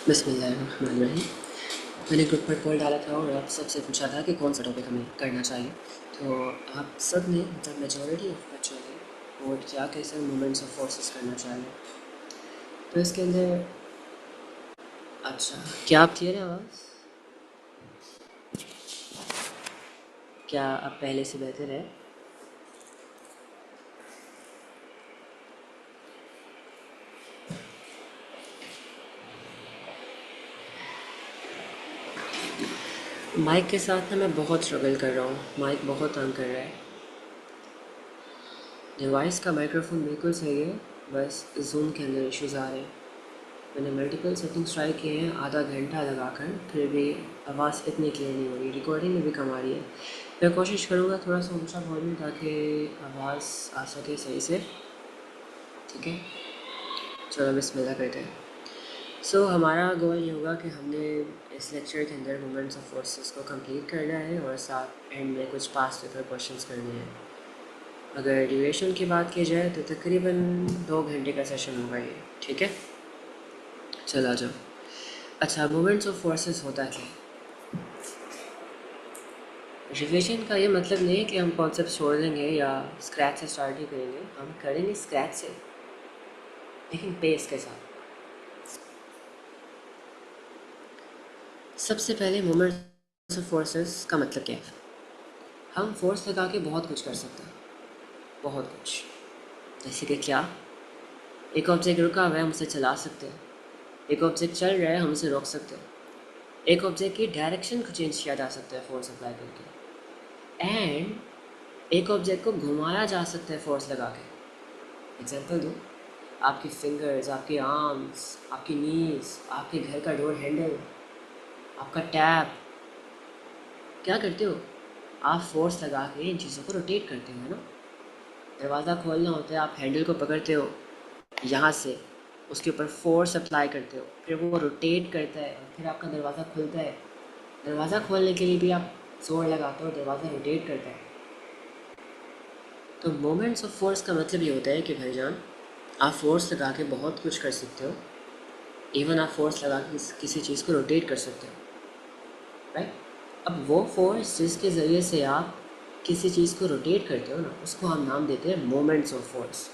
बिस्मिल्लाहिर्रहमानिर्रहीम। मैंने ग्रुप पर कॉल डाला था और आप सबसे पूछा था कि कौन सा टॉपिक हमें करना चाहिए। तो आप सब ने मतलब मेजॉरिटी ऑफ बच्चों ने वोट किया कि सर मोमेंट्स ऑफ फोर्सेस करना चाहिए। तो इसके अंदर अच्छा, क्या आप क्लियर है आवाज़? क्या अब पहले से बेहतर है? माइक के साथ ना मैं बहुत स्ट्रगल कर रहा हूँ, माइक बहुत तंग कर रहा है। डिवाइस का माइक्रोफोन बिल्कुल सही है, बस जूम के अंदर इश्यूज़ आ रहे हैं। मैंने मल्टीपल सेटिंग्स ट्राई किए हैं आधा घंटा लगाकर, फिर भी आवाज़ इतनी क्लियर नहीं हो रही, रिकॉर्डिंग में भी कम आ रही है। मैं कोशिश करूँगा थोड़ा सा ऊंचा बोलूँ ताकि आवाज़ आ सके सही से। ठीक है, चलो बिस्मिल्लाह करते हैं। हमारा गोल ये होगा कि हमने इस लेक्चर के अंदर मोमेंट्स ऑफ फोर्सेस को कंप्लीट करना है और साथ एंड में कुछ पास पेपर क्वेश्चंस करने हैं। अगर ड्यूरेशन की बात की जाए तो तकरीबन 2 घंटे का सेशन होगा ये। ठीक है, चला जाओ। अच्छा, मोमेंट्स ऑफ फोर्सेस होता क्या है? रिविजन का ये मतलब नहीं है कि हम कॉन्सेप्ट छोड़ देंगे या स्क्रैच से स्टार्ट ही करेंगे। हम करेंगे स्क्रैच से, लेकिन पेस के साथ। सबसे पहले मोमेंट्स ऑफ फोर्सेस का मतलब क्या है? हम फोर्स लगा के बहुत कुछ कर सकते हैं, बहुत कुछ। जैसे कि क्या? एक ऑब्जेक्ट रुका हुआ है, हम उसे चला सकते हैं। एक ऑब्जेक्ट चल रहा है, हम उसे रोक सकते हैं। एक ऑब्जेक्ट की डायरेक्शन को चेंज किया जा सकता है फोर्स अप्लाई करके। एंड एक ऑब्जेक्ट को घुमाया जा सकता है फोर्स लगा के। एग्जाम्पल दूँ? आपकी फिंगर्स, आपके आर्म्स, आपकी नीज, आपके घर का डोर हैंडल, आपका टैप, क्या करते हो? आप फोर्स लगा के इन चीज़ों को रोटेट करते हो, है ना? दरवाज़ा खोलना होता है, आप हैंडल को पकड़ते हो यहाँ से, उसके ऊपर फोर्स अप्लाई करते हो, फिर वो रोटेट करता है और फिर आपका दरवाज़ा खुलता है। दरवाज़ा खोलने के लिए भी आप जोर लगाते हो, दरवाज़ा रोटेट करता है। तो मोमेंट्स ऑफ फोर्स का मतलब ये होता है कि भाईजान, आप फोर्स लगा के बहुत कुछ कर सकते हो। इवन आप फोर्स लगा के किसी चीज़ को रोटेट कर सकते हो, राइट? अब वो फोर्स जिसके ज़रिए से आप किसी चीज़ को रोटेट करते हो ना, उसको हम नाम देते हैं moments of force.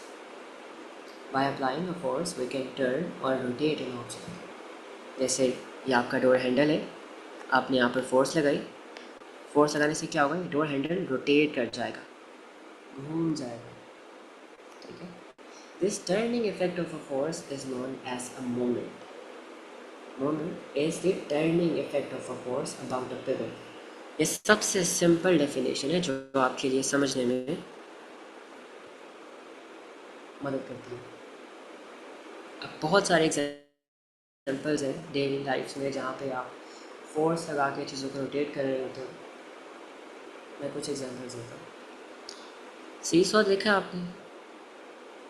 By applying a force we can turn और रोटेट एन ऑब्जेक्ट। जैसे ये आपका डोर हैंडल है, आपने यहाँ पर फोर्स लगाई। फोर्स लगाने से क्या होगा? डोर हैंडल रोटेट कर जाएगा, घूम जाएगा। ठीक है, this turning effect of a force is known as a moment. Moment is the turning effect of a force about a pivot. ये सबसे सिंपल डेफिनेशन है जो आपके लिए समझने में मदद करती है। अब बहुत सारे एग्जांपल्स हैं डेली लाइफ में जहाँ पे आप फोर्स लगा के चीज़ों को रोटेट कर रहे होते हो। मैं कुछ एग्जांपल्स देता हूँ। सीसॉ देखा आपने?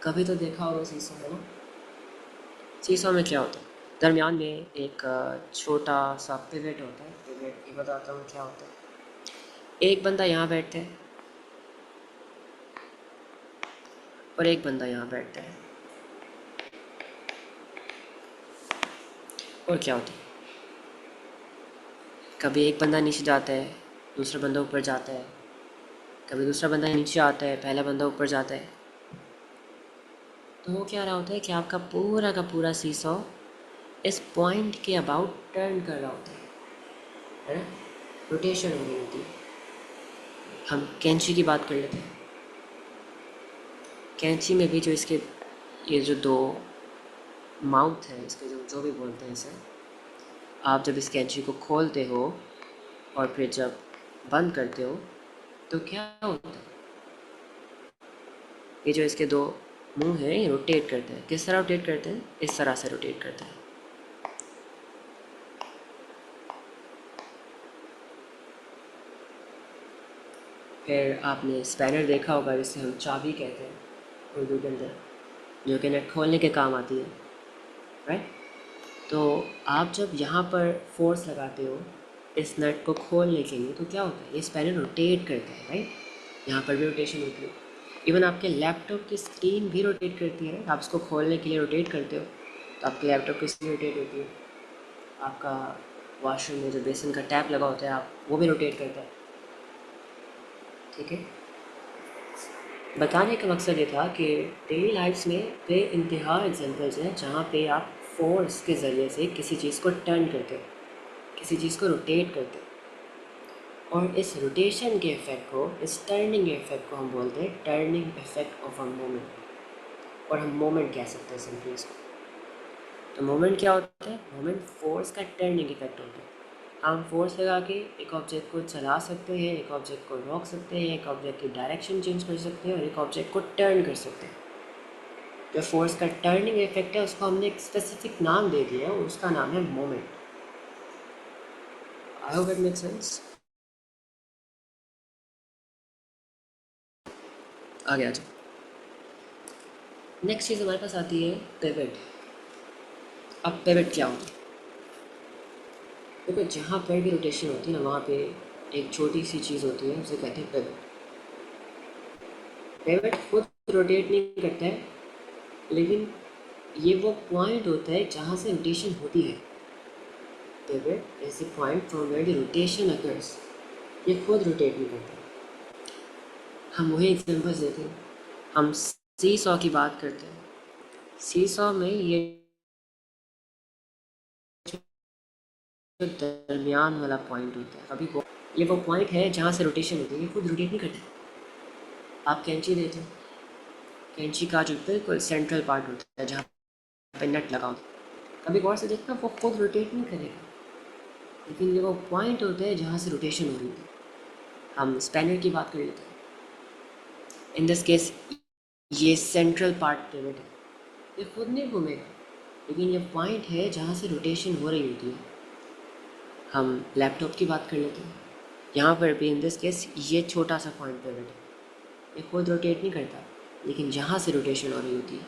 कभी तो देखा होगा सीसॉ, है ना? सीसॉ में क्या होता है? दरमियान में एक छोटा सा पिवट होता है। पिवट ये बताता हूँ क्या होता है। एक बंदा यहाँ बैठता है और एक बंदा यहाँ बैठता है, और क्या होता है? कभी एक बंदा नीचे जाता है, दूसरा बंदा ऊपर जाता है। कभी दूसरा बंदा नीचे आता है, पहला बंदा ऊपर जाता है। तो वो क्या रहा होता है कि आपका पूरा का पूरा सीसॉ इस पॉइंट के अबाउट टर्न कर रहा होता है ना? रोटेशन हो रही होती है। हम कैंची की बात कर लेते हैं। कैंची में भी जो इसके ये जो दो माउथ है, इसके जो जो भी बोलते हैं इसे, आप जब इस कैंची को खोलते हो और फिर जब बंद करते हो तो क्या होता है? ये जो इसके दो मुंह हैं ये रोटेट करते हैं। किस तरह रोटेट करते हैं? इस तरह से रोटेट करते हैं। फिर आपने स्पैनर देखा होगा, जिसे हम चाबी कहते हैं उर्दू के अंदर, जो कि नट खोलने के काम आती है, राइट? तो आप जब यहाँ पर फोर्स लगाते हो इस नट को खोलने के लिए तो क्या होता है? ये स्पैनर रोटेट करता है, राइट? यहाँ पर भी रोटेशन होती है। इवन आपके लैपटॉप की स्क्रीन भी रोटेट करती है। आप इसको खोलने के लिए रोटेट करते हो तो आपके लैपटॉप की स्क्रीन रोटेट होती है। आपका वॉशरूम में जो बेसिन का टैप लगा होता है आप वो भी रोटेट करता है। ठीक है, बताने का मकसद ये था कि डेली लाइफ्स में बे इंतहा एग्जांपल्स हैं जहाँ पे आप फोर्स के ज़रिए से किसी चीज़ को टर्न करते हो, किसी चीज़ को रोटेट करते हो, और इस रोटेशन के इफ़ेक्ट को, इस टर्निंग इफ़ेक्ट को हम बोलते हैं turning effect of a moment, और हम मोमेंट कह सकते हैं सिंपली इसको। तो मोमेंट क्या होता है? मोमेंट फोर्स का टर्निंग इफेक्ट होता है। हम फोर्स लगा के एक ऑब्जेक्ट को चला सकते हैं, एक ऑब्जेक्ट को रोक सकते हैं, एक ऑब्जेक्ट की डायरेक्शन चेंज कर सकते हैं और एक ऑब्जेक्ट को टर्न कर सकते हैं। जो फोर्स का टर्निंग इफेक्ट है उसको हमने एक स्पेसिफिक नाम दे दिया है और उसका नाम है moment. I hope it make sense. आगे आ जाओ। नेक्स्ट चीज़ हमारे पास आती है पिवट। अब पिवट क्या होता है? देखो, जहाँ पर भी रोटेशन होती है ना वहाँ पे एक छोटी सी चीज़ होती है, उसे कहते हैं पिवट। पिवट खुद रोटेट नहीं करता है, लेकिन ये वो पॉइंट होता है जहाँ से रोटेशन होती है। Pivot is the point from where the rotation occurs. ये खुद रोटेट नहीं करता। हम वही एग्जांपल्स देते हैं। हम सी सॉ की बात करते हैं। सी सॉ में ये जो दरमियान वाला पॉइंट होता है, अभी को ये वो पॉइंट है जहाँ से रोटेशन होती है, ये खुद रोटेट नहीं करता। आप कैंची देते हो, कैंची का जो बिल्कुल सेंट्रल पार्ट होता है जहाँ पे नट लगा होता है, कभी गौर से देखना वो खुद रोटेट नहीं करेगा, लेकिन ये वो पॉइंट होता है जहाँ से रोटेशन हो रही है। हम स्पैनर की बात कर लेते हैं। इन दिस केस ये सेंट्रल पार्ट पिवट है, ये खुद नहीं घूमेगा, लेकिन ये पॉइंट है जहाँ से रोटेशन हो रही होती है। हम लैपटॉप की बात कर लेते हैं। यहाँ पर भी इन दिस केस ये छोटा सा पॉइंट पिवट है, ये खुद रोटेट नहीं करता, लेकिन जहाँ से रोटेशन हो रही होती है।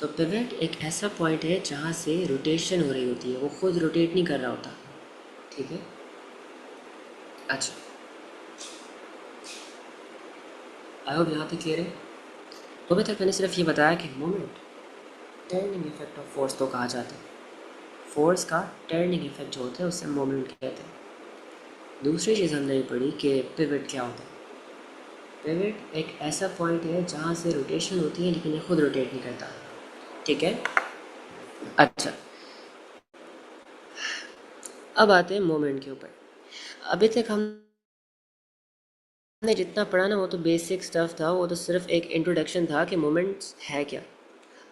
तो पिवट एक ऐसा पॉइंट है जहाँ से रोटेशन हो रही होती है, वो खुद रोटेट नहीं कर रहा होता। ठीक है, अच्छा, आई होप यहाँ तक क्लियर है। तो अभी तक मैंने सिर्फ ये बताया कि moment turning effect of force तो कहा जाता है। फोर्स का टर्निंग इफेक्ट जो होता है उससे मोमेंट कहते हैं। दूसरी चीज़ हमने ये पढ़ी कि पिवट क्या होता है। पिवट एक ऐसा पॉइंट है जहाँ से रोटेशन होती है लेकिन ये खुद रोटेट नहीं करता। ठीक है, अच्छा, अब आते हैं मोमेंट के ऊपर। अभी तक हमने जितना पढ़ा ना वो तो बेसिक स्टफ था, वो तो सिर्फ एक इंट्रोडक्शन था कि मोमेंट्स है क्या।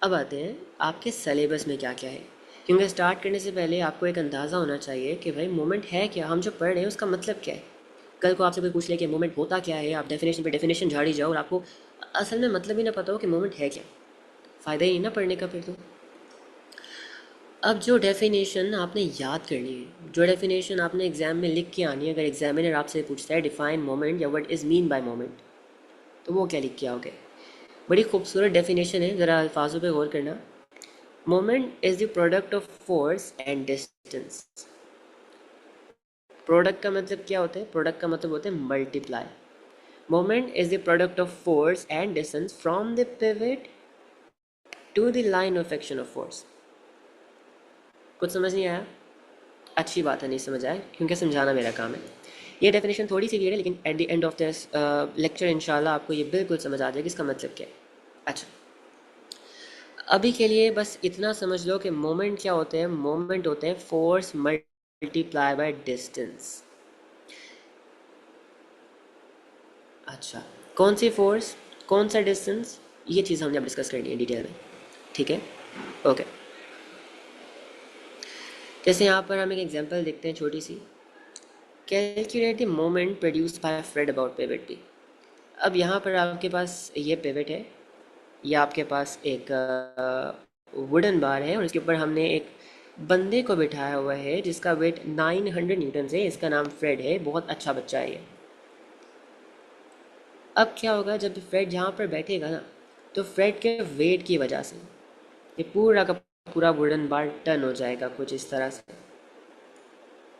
अब आते हैं आपके सिलेबस में क्या क्या है, क्योंकि स्टार्ट करने से पहले आपको एक अंदाज़ा होना चाहिए कि भाई मोमेंट है क्या, हम जो पढ़ रहे हैं उसका मतलब क्या है। कल को आपसे कोई पूछ ले कि मोमेंट होता क्या है, आप डेफिनेशन पे डेफिनेशन झाड़ी जाओ और आपको असल में मतलब ही ना पता हो कि मोमेंट है क्या, फ़ायदा ही नहीं ना पढ़ने का फिर तो। अब जो डेफिनेशन आपने याद करनी है, जो डेफिनेशन आपने एग्ज़ाम में लिख के आनी है, अगर एग्जामिनर आपसे पूछता है डिफाइन मोमेंट या what is mean by moment, तो वो क्या लिख के आओगे? बड़ी खूबसूरत डेफिनेशन है, ज़रा अल्फाजों पे गौर करना। Moment is the product of force and distance. Product का मतलब क्या होता है? प्रोडक्ट का मतलब होता है multiply. Moment is the product of force and distance from the pivot to the line of action of force. कुछ समझ नहीं आया? अच्छी बात है, नहीं समझ आया, क्योंकि समझाना मेरा काम है। ये डेफिनेशन थोड़ी सी क्लियर है, लेकिन at the end of this lecture इंशाल्लाह आपको ये बिल्कुल समझ आ जाएगा इसका मतलब क्या है। अच्छा, अभी के लिए बस इतना समझ लो कि मोमेंट क्या होते हैं। मोमेंट होते हैं फोर्स मल्टीप्लाई बाय डिस्टेंस। अच्छा, कौन सी फोर्स, कौन सा डिस्टेंस, ये चीज़ हमने अब डिस्कस करनी है डिटेल में। ठीक है, ओके। जैसे यहाँ पर हम एक एग्जांपल देखते हैं छोटी सी। Calculate the moment produced by Fred about pivot P. अब यहाँ पर आपके पास ये पिवट है, या आपके पास एक वुडन बार है और इसके ऊपर हमने एक बंदे को बिठाया हुआ है जिसका वेट 900 न्यूटन है। इसका नाम फ्रेड है, बहुत अच्छा बच्चा है ये। अब क्या होगा, जब फ्रेड यहाँ पर बैठेगा ना, तो फ्रेड के वेट की वजह से ये पूरा का पूरा वुडन बार टर्न हो जाएगा कुछ इस तरह से।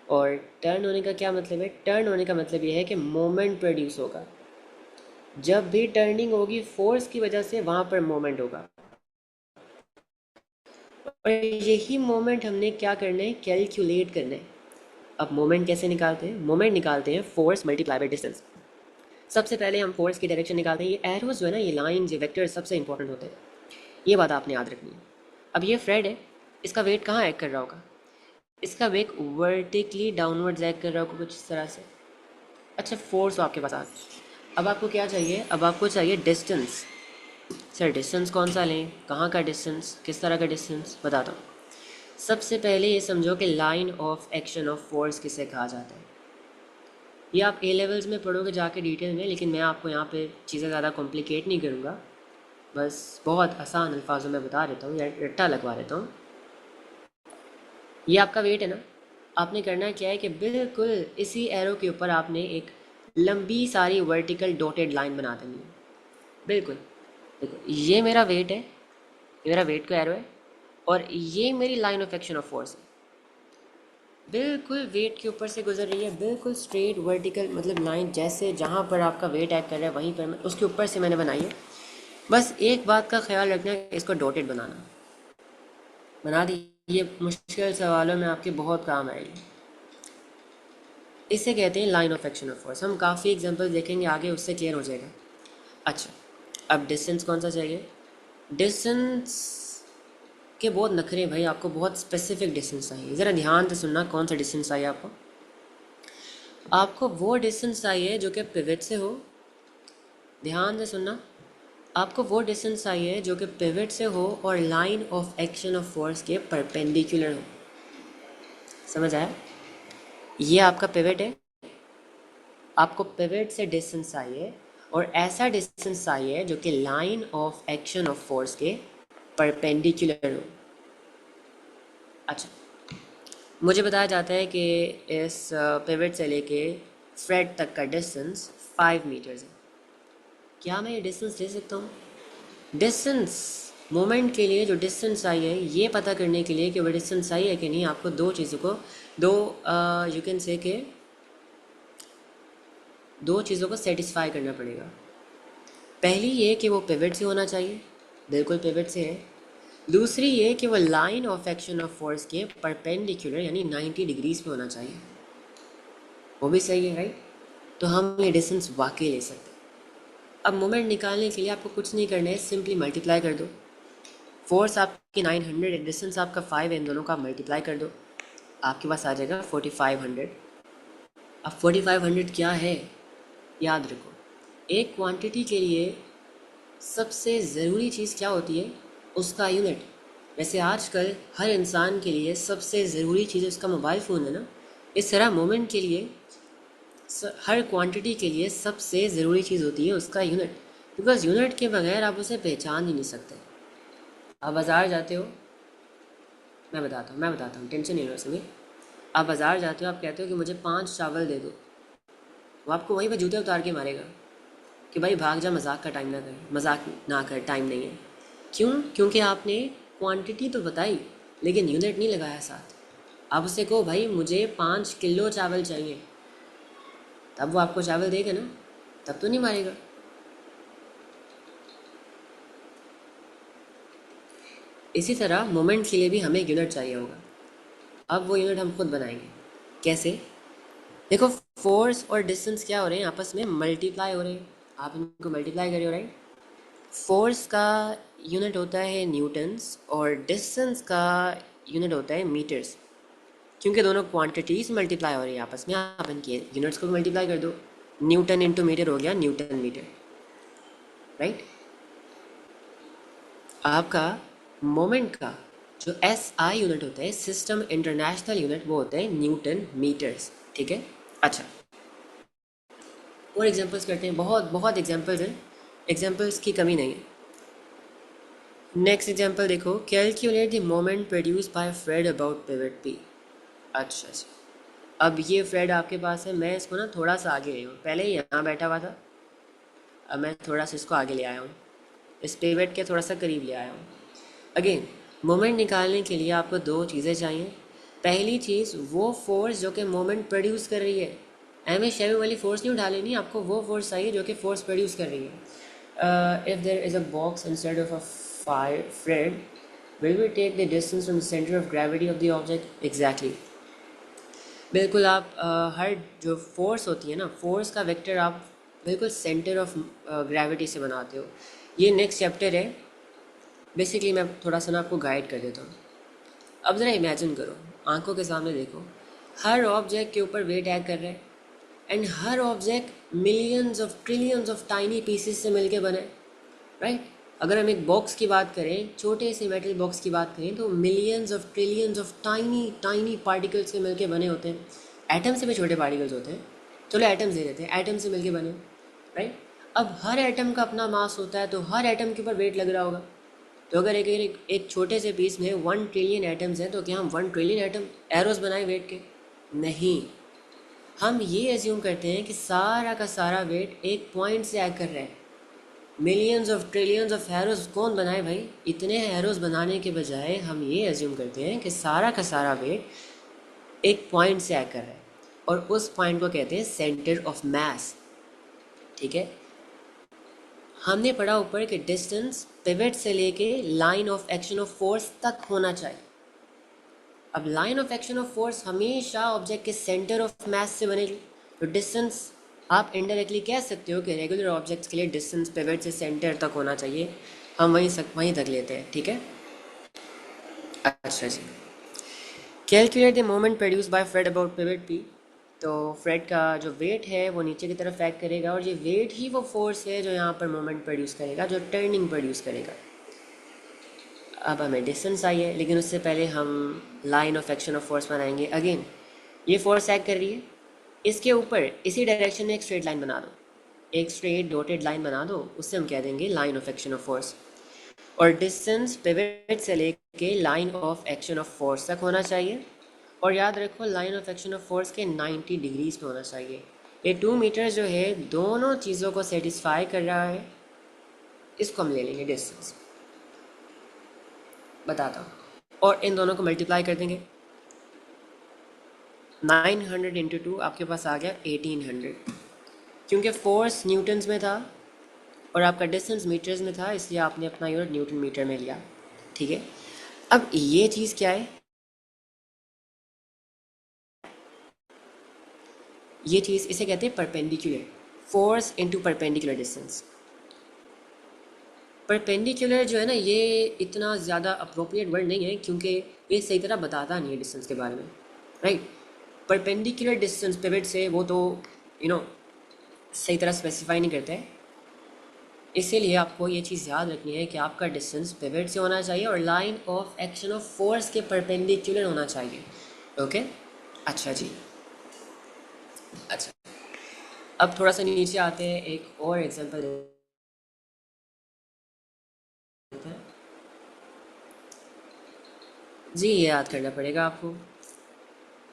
और टर्न होने का क्या मतलब है? टर्न होने का मतलब ये है कि मोमेंट प्रोड्यूस होगा। जब भी टर्निंग होगी फोर्स की वजह से, वहाँ पर मोमेंट होगा। और यही मोमेंट हमने क्या करना है, कैलकुलेट करना है। अब मोमेंट कैसे निकालते हैं? मोमेंट निकालते हैं फोर्स मल्टीप्लाई बाई डिस्टेंस। सबसे पहले हम फोर्स की डायरेक्शन निकालते हैं। ये एरोज जो है ना, ये लाइन, ये वेक्टर सबसे इंपॉर्टेंट होते हैं, ये बात आपने याद रखनी है। अब ये फ्रेड है, इसका वेट कहाँ एक्ट कर रहा होगा? इसका वेट वर्टिकली डाउनवर्ड्स एक्ट कर रहा होगा कुछ इस तरह से। अच्छा, फोर्स आपके पास आ गई। अब आपको क्या चाहिए? अब आपको चाहिए डिस्टेंस। सर डिस्टेंस कौन सा लें, कहाँ का डिस्टेंस, किस तरह का डिस्टेंस, बताता हूँ। सबसे पहले ये समझो कि line of action of force किसे कहा जाता है। ये आप ए लेवल्स में पढ़ोगे जाके डिटेल में, लेकिन मैं आपको यहाँ पे चीज़ें ज़्यादा कॉम्प्लिकेट नहीं करूँगा, बस बहुत आसान अल्फाजों में बता देता हूँ या रट्टा लगवा देता हूँ। ये आपका वेट है ना, आपने करना क्या है कि बिल्कुल इसी एरो के ऊपर आपने एक लंबी सारी वर्टिकल डॉटेड लाइन बना देनी है। बिल्कुल देखो, ये मेरा वेट है, ये मेरा वेट का एरो है, और ये मेरी line of action of force है। बिल्कुल वेट के ऊपर से गुजर रही है, बिल्कुल स्ट्रेट वर्टिकल, मतलब लाइन जैसे जहाँ पर आपका वेट एक्ट कर रहा है वहीं पर मैं उसके ऊपर से मैंने बनाई है। बस एक बात का ख्याल रखना है, इसको डॉटेड बनाना। बना दी, ये मुश्किल सवालों में आपके बहुत काम आएगी। इसे कहते हैं line of action of force. हम काफ़ी एग्जांपल देखेंगे आगे, उससे क्लियर हो जाएगा। अच्छा, अब डिस्टेंस कौन सा चाहिए? डिस्टेंस के बहुत नखरे भाई, आपको बहुत स्पेसिफिक डिस्टेंस चाहिए। ज़रा ध्यान से सुनना, कौन सा डिस्टेंस चाहिए आपको? आपको वो डिस्टेंस चाहिए जो कि पिवट से हो। ध्यान से सुनना, आपको वो डिस्टेंस चाहिए जो कि पिवट से हो और line of action of force के परपेंडिकुलर हो। समझ आया? ये आपका पिवट है, आपको पिवट से डिस्टेंस चाहिए और ऐसा डिस्टेंस चाहिए जो कि line of action of force के परपेंडिकुलर हो। अच्छा, मुझे बताया जाता है कि इस पिवट से लेके फ्रेड तक का डिस्टेंस 5 मीटर्स है। क्या मैं ये डिस्टेंस ले सकता हूँ? डिस्टेंस मोमेंट के लिए जो डिस्टेंस चाहिए, ये पता करने के लिए कि वो डिस्टेंस सही है कि नहीं, आपको दो चीज़ों को, दो यू कैन से के दो चीज़ों को सेटिस्फाई करना पड़ेगा। पहली ये कि वो पिवट से होना चाहिए, बिल्कुल पिवट से है। दूसरी ये कि वो line of action of force के परपेंडिकुलर यानी 90 डिग्रीज पे होना चाहिए। वो भी सही है, राइट? तो हम ये डिस्टेंस वाकई ले सकते हैं। अब मोमेंट निकालने के लिए आपको कुछ नहीं करना है, सिंपली मल्टीप्लाई कर दो। फोर्स आपकी 900 है, डिस्टेंस आपका 5 है, इन दोनों का मल्टीप्लाई कर दो, आपके पास आ जाएगा 4500। अब 4500 क्या है? याद रखो, एक क्वांटिटी के लिए सबसे ज़रूरी चीज़ क्या होती है? उसका यूनिट। वैसे आजकल हर इंसान के लिए सबसे ज़रूरी चीज़ उसका मोबाइल फ़ोन है ना, इस तरह मोमेंट के लिए हर क्वांटिटी के लिए सबसे ज़रूरी चीज़ होती है उसका यूनिट, बिकॉज यूनिट के बगैर आप उसे पहचान ही नहीं सकते। आप बाज़ार जाते हो, मैं बताता हूँ, टेंशन नहीं लो इसमें। आप बाज़ार जाते हो, आप कहते हो कि मुझे 5 चावल दे दो, वो आपको वहीं पर जूते उतार के मारेगा कि भाई भाग जा, मजाक का टाइम ना कर, मजाक ना कर, टाइम नहीं है। क्यों? क्योंकि आपने क्वांटिटी तो बताई लेकिन यूनिट नहीं लगाया साथ। आप उससे कहो भाई मुझे 5 किलो चावल चाहिए, तब वो आपको चावल देगा ना, तब तो नहीं मारेगा। इसी तरह मोमेंट के लिए भी हमें यूनिट चाहिए होगा। अब वो यूनिट हम खुद बनाएंगे। कैसे? देखो, फोर्स और डिस्टेंस क्या हो रहे हैं, आपस में मल्टीप्लाई हो रहे हैं। आप इनको मल्टीप्लाई कर रहे हो, राइट? फोर्स का यूनिट होता है न्यूटन्स और डिस्टेंस का यूनिट होता है मीटर्स। क्योंकि दोनों क्वांटिटीज़ मल्टीप्लाई हो रही है आपस में, आप इनके यूनिट्स को मल्टीप्लाई कर दो। न्यूटन इंटू मीटर हो गया न्यूटन मीटर, राइट? आपका मोमेंट का जो एस आई यूनिट होता है, सिस्टम इंटरनेशनल यूनिट, वो होता है न्यूटन मीटर्स। ठीक है? अच्छा, और एग्जांपल्स करते हैं, बहुत बहुत एग्जांपल्स हैं, एग्जांपल्स की कमी नहीं है। नेक्स्ट एग्जांपल देखो, calculate the moment produce by Fred about pivot P. अच्छा अच्छा, अब ये फ्रेड आपके पास है, मैं इसको ना थोड़ा सा आगे ले हूँ, पहले ही यहाँ बैठा हुआ था, अब मैं थोड़ा सा इसको आगे ले आया हूँ, इस पिवट के थोड़ा सा करीब ले आया हूँ। अगेन, मोमेंट निकालने के लिए आपको दो चीज़ें चाहिए। पहली चीज़ वो फोर्स जो कि मोमेंट प्रोड्यूस कर रही है, एम एस शेवी वाली फोर्स नहीं उठा लेनी, आपको वो फोर्स चाहिए जो कि फोर्स प्रोड्यूस कर रही है। If there is a box instead of a fire Fred, will we take the distance from the centre of gravity of the object? Exactly, बिल्कुल। आप हर जो फोर्स होती है ना, फोर्स का वेक्टर आप बिल्कुल सेंटर ऑफ ग्रेविटी से बनाते हो। ये नेक्स्ट चैप्टर है, बेसिकली मैं थोड़ा सा ना आपको गाइड कर देता हूँ। अब ज़रा इमेजिन करो, आंखों के सामने देखो, हर ऑब्जेक्ट के ऊपर वेट ऐड कर रहे हैं, and her object millions of trillions of tiny pieces से मिलके बने, राइट? अगर हम एक बॉक्स की बात करें, छोटे से मेटल बॉक्स की बात करें, तो millions of trillions of tiny tiny particles से मिलके बने होते हैं। एटम से भी छोटे पार्टिकल्स होते हैं, चलो एटम्स दे देते हैं, एटम से मिलके बने, राइट? अब हर एटम का अपना मास होता है, तो हर एटम के ऊपर वेट लग रहा होगा। तो अगर एक छोटे से पीस में 1 ट्रिलियन एटम्स हैं, तो क्या हम 1 ट्रिलियन एटम एरोस बनाए वेट के? नहीं, हम ये एज्यूम करते हैं कि सारा का सारा वेट एक पॉइंट से ऐड कर रहा है। Millions of trillions of arrows कौन बनाए भाई? इतने एरोस बनाने के बजाय हम ये एज्यूम करते हैं कि सारा का सारा वेट एक पॉइंट से ऐड कर रहा है, और उस पॉइंट को कहते हैं सेंटर ऑफ मास, ठीक है? हमने पढ़ा ऊपर कि डिस्टेंस पिवट से लेके line of action of force तक होना चाहिए। अब line of action of force हमेशा ऑब्जेक्ट के सेंटर ऑफ मास से बनेगी, तो डिस्टेंस आप इनडायरेक्टली कह सकते हो कि रेगुलर ऑब्जेक्ट्स के लिए डिस्टेंस पिवट से सेंटर तक होना चाहिए। हम वहीं तक लेते हैं, ठीक है? अच्छा जी, calculate the moment produce by Fred about pivot P. तो फ्रेड का जो वेट है वो नीचे की तरफ एक्ट करेगा, और ये वेट ही वो फोर्स है जो यहाँ पर मोमेंट प्रोड्यूस करेगा, जो टर्निंग प्रोड्यूस करेगा। अब हमें डिस्टेंस चाहिए, लेकिन उससे पहले हम line of action of force बनाएंगे। अगेन ये फोर्स एक्ट कर रही है, इसके ऊपर इसी डायरेक्शन में एक स्ट्रेट लाइन बना दो, एक स्ट्रेट डॉटेड लाइन बना दो, उससे हम कह देंगे line of action of force. और डिस्टेंस पिवट से लेके line of action of force तक होना चाहिए, और याद रखो line of action of force के 90 डिग्रीज पे होना चाहिए। ये 2 मीटर जो है दोनों चीज़ों को सेटिस्फाई कर रहा है, इसको हम ले लेंगे डिस्टेंस। बताता हूँ, और इन दोनों को मल्टीप्लाई कर देंगे। 900 इंटू 2 आपके पास आ गया 1800, क्योंकि फोर्स न्यूटन्स में था और आपका डिस्टेंस मीटर्स में था, इसलिए आपने अपना यूनिट न्यूटन मीटर में लिया, ठीक है? अब ये चीज़ क्या है? ये चीज़ इसे कहते हैं perpendicular force into perpendicular distance. Perpendicular जो है ना, ये इतना ज़्यादा अप्रोप्रिएट वर्ड नहीं है, क्योंकि ये सही तरह बताता नहीं है डिस्टेंस के बारे में, राइट? परपेंडिकुलर डिस्टेंस पिवट से वो तो सही तरह स्पेसिफाई नहीं करता है, इसीलिए आपको ये चीज़ याद रखनी है कि आपका डिस्टेंस पिवट से होना चाहिए और line of action of force के परपेंडिकुलर होना चाहिए, ओके? अच्छा जी, अच्छा, अब थोड़ा सा नीचे आते हैं, एक और एग्जांपल देते हैं जी। ये याद करना पड़ेगा आपको,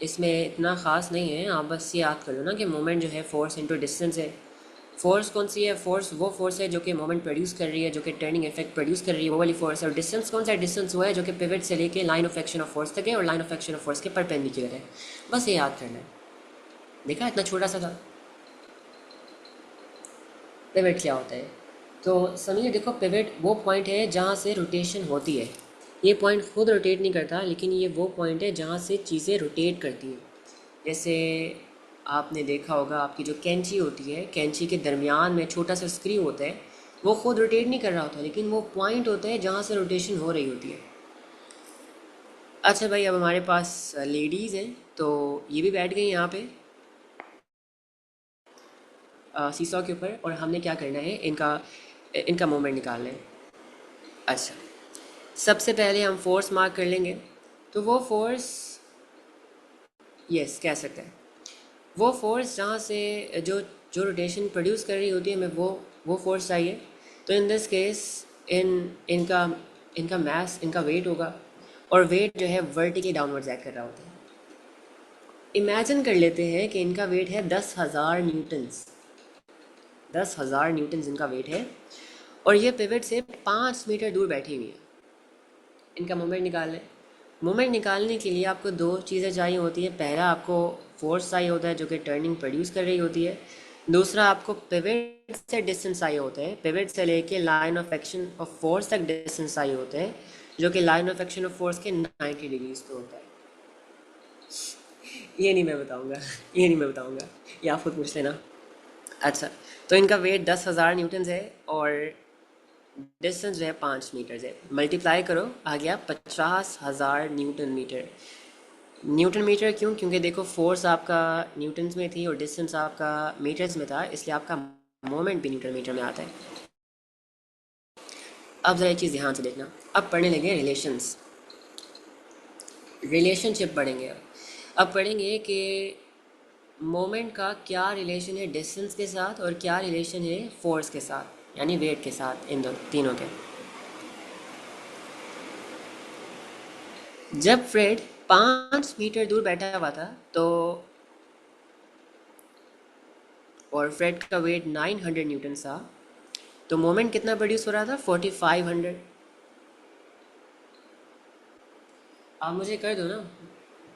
इसमें इतना ख़ास नहीं है, आप बस ये याद कर लो ना कि मोमेंट जो है फोर्स इनटू डिस्टेंस है। फोर्स कौन सी है? फोर्स वो फोर्स है जो कि मोमेंट प्रोड्यूस कर रही है, जो कि टर्निंग इफेक्ट प्रोड्यूस कर रही है, वो वाली फोर्स है। और डिस्टेंस कौन सा है? डिस्टेंस वो है जो कि पिवट से लेके line of action of force तक है, और line of action of force के परपेंडिकुलर है। बस ये याद करना है। देखा, इतना छोटा सा था। पिवट क्या होता है? तो समझिए, देखो, पिवट वो पॉइंट है जहाँ से रोटेशन होती है। ये पॉइंट खुद रोटेट नहीं करता, लेकिन ये वो पॉइंट है जहाँ से चीज़ें रोटेट करती हैं। जैसे आपने देखा होगा, आपकी जो कैंची होती है, कैंची के दरमियान में छोटा सा स्क्रू होता है, वो खुद रोटेट नहीं कर रहा होता, लेकिन वो पॉइंट होता है जहाँ से रोटेशन हो रही होती है। अच्छा भाई, अब हमारे पास लेडीज़ हैं, तो ये भी बैठ गई यहाँ पे सीसॉ के ऊपर, और हमने क्या करना है, इनका इनका मोमेंट निकालना है। अच्छा, सबसे पहले हम फोर्स मार्क कर लेंगे। तो वो फोर्स, यस कह सकते हैं, वो फोर्स जहाँ से जो जो रोटेशन प्रोड्यूस कर रही होती है, हमें वो फोर्स चाहिए। तो इन दिस केस इनका इनका मास, इनका वेट होगा, और वेट जो है वर्टिकली डाउनवर्ड्स एक्ट कर रहा होता है। इमेजिन कर लेते हैं कि इनका वेट है 10,000 न्यूटन्स, 10,000 न्यूटन्स इनका वेट है, और ये पिवट से 5 मीटर दूर बैठी हुई है। इनका मोमेंट निकालना है। मोमेंट निकालने के लिए आपको दो चीज़ें चाहिए होती है। पहला, आपको फोर्स चाहिए होता है जो कि टर्निंग प्रोड्यूस कर रही होती है। दूसरा, आपको पिवट से डिस्टेंस चाहिए होता है, पिवट से लेके line of action of force तक डिस्टेंस चाहिए होते हैं, जो कि line of action of force के 90 डिग्रीज पे होता है। ये नहीं मैं बताऊंगा, ये नहीं मैं बताऊंगा, ये आप खुद पूछ लेना। अच्छा, तो इनका वेट 10,000 न्यूटन है और डिस्टेंस जो है 5 मीटर है। मल्टीप्लाई करो, आ गया 50,000 न्यूटन मीटर। न्यूटन मीटर क्यों? क्योंकि देखो फोर्स आपका न्यूटन्स में थी और डिस्टेंस आपका मीटर्स में था, इसलिए आपका मोमेंट भी न्यूटन मीटर में आता है। अब ज़रा एक चीज़ ध्यान से देखना, अब पढ़ने लगे रिलेशंस, रिलेशनशिप पढ़ेंगे। अब पढ़ेंगे कि मोमेंट का क्या रिलेशन है डिस्टेंस के साथ और क्या रिलेशन है फोर्स के साथ, यानी वेट के साथ, इन दो तीनों के। जब फ्रेड 5 मीटर दूर बैठा हुआ था तो, और फ्रेड का वेट 900 न्यूटन था, तो मोमेंट कितना प्रोड्यूस हो रहा था? 4500। आप मुझे कर दो ना,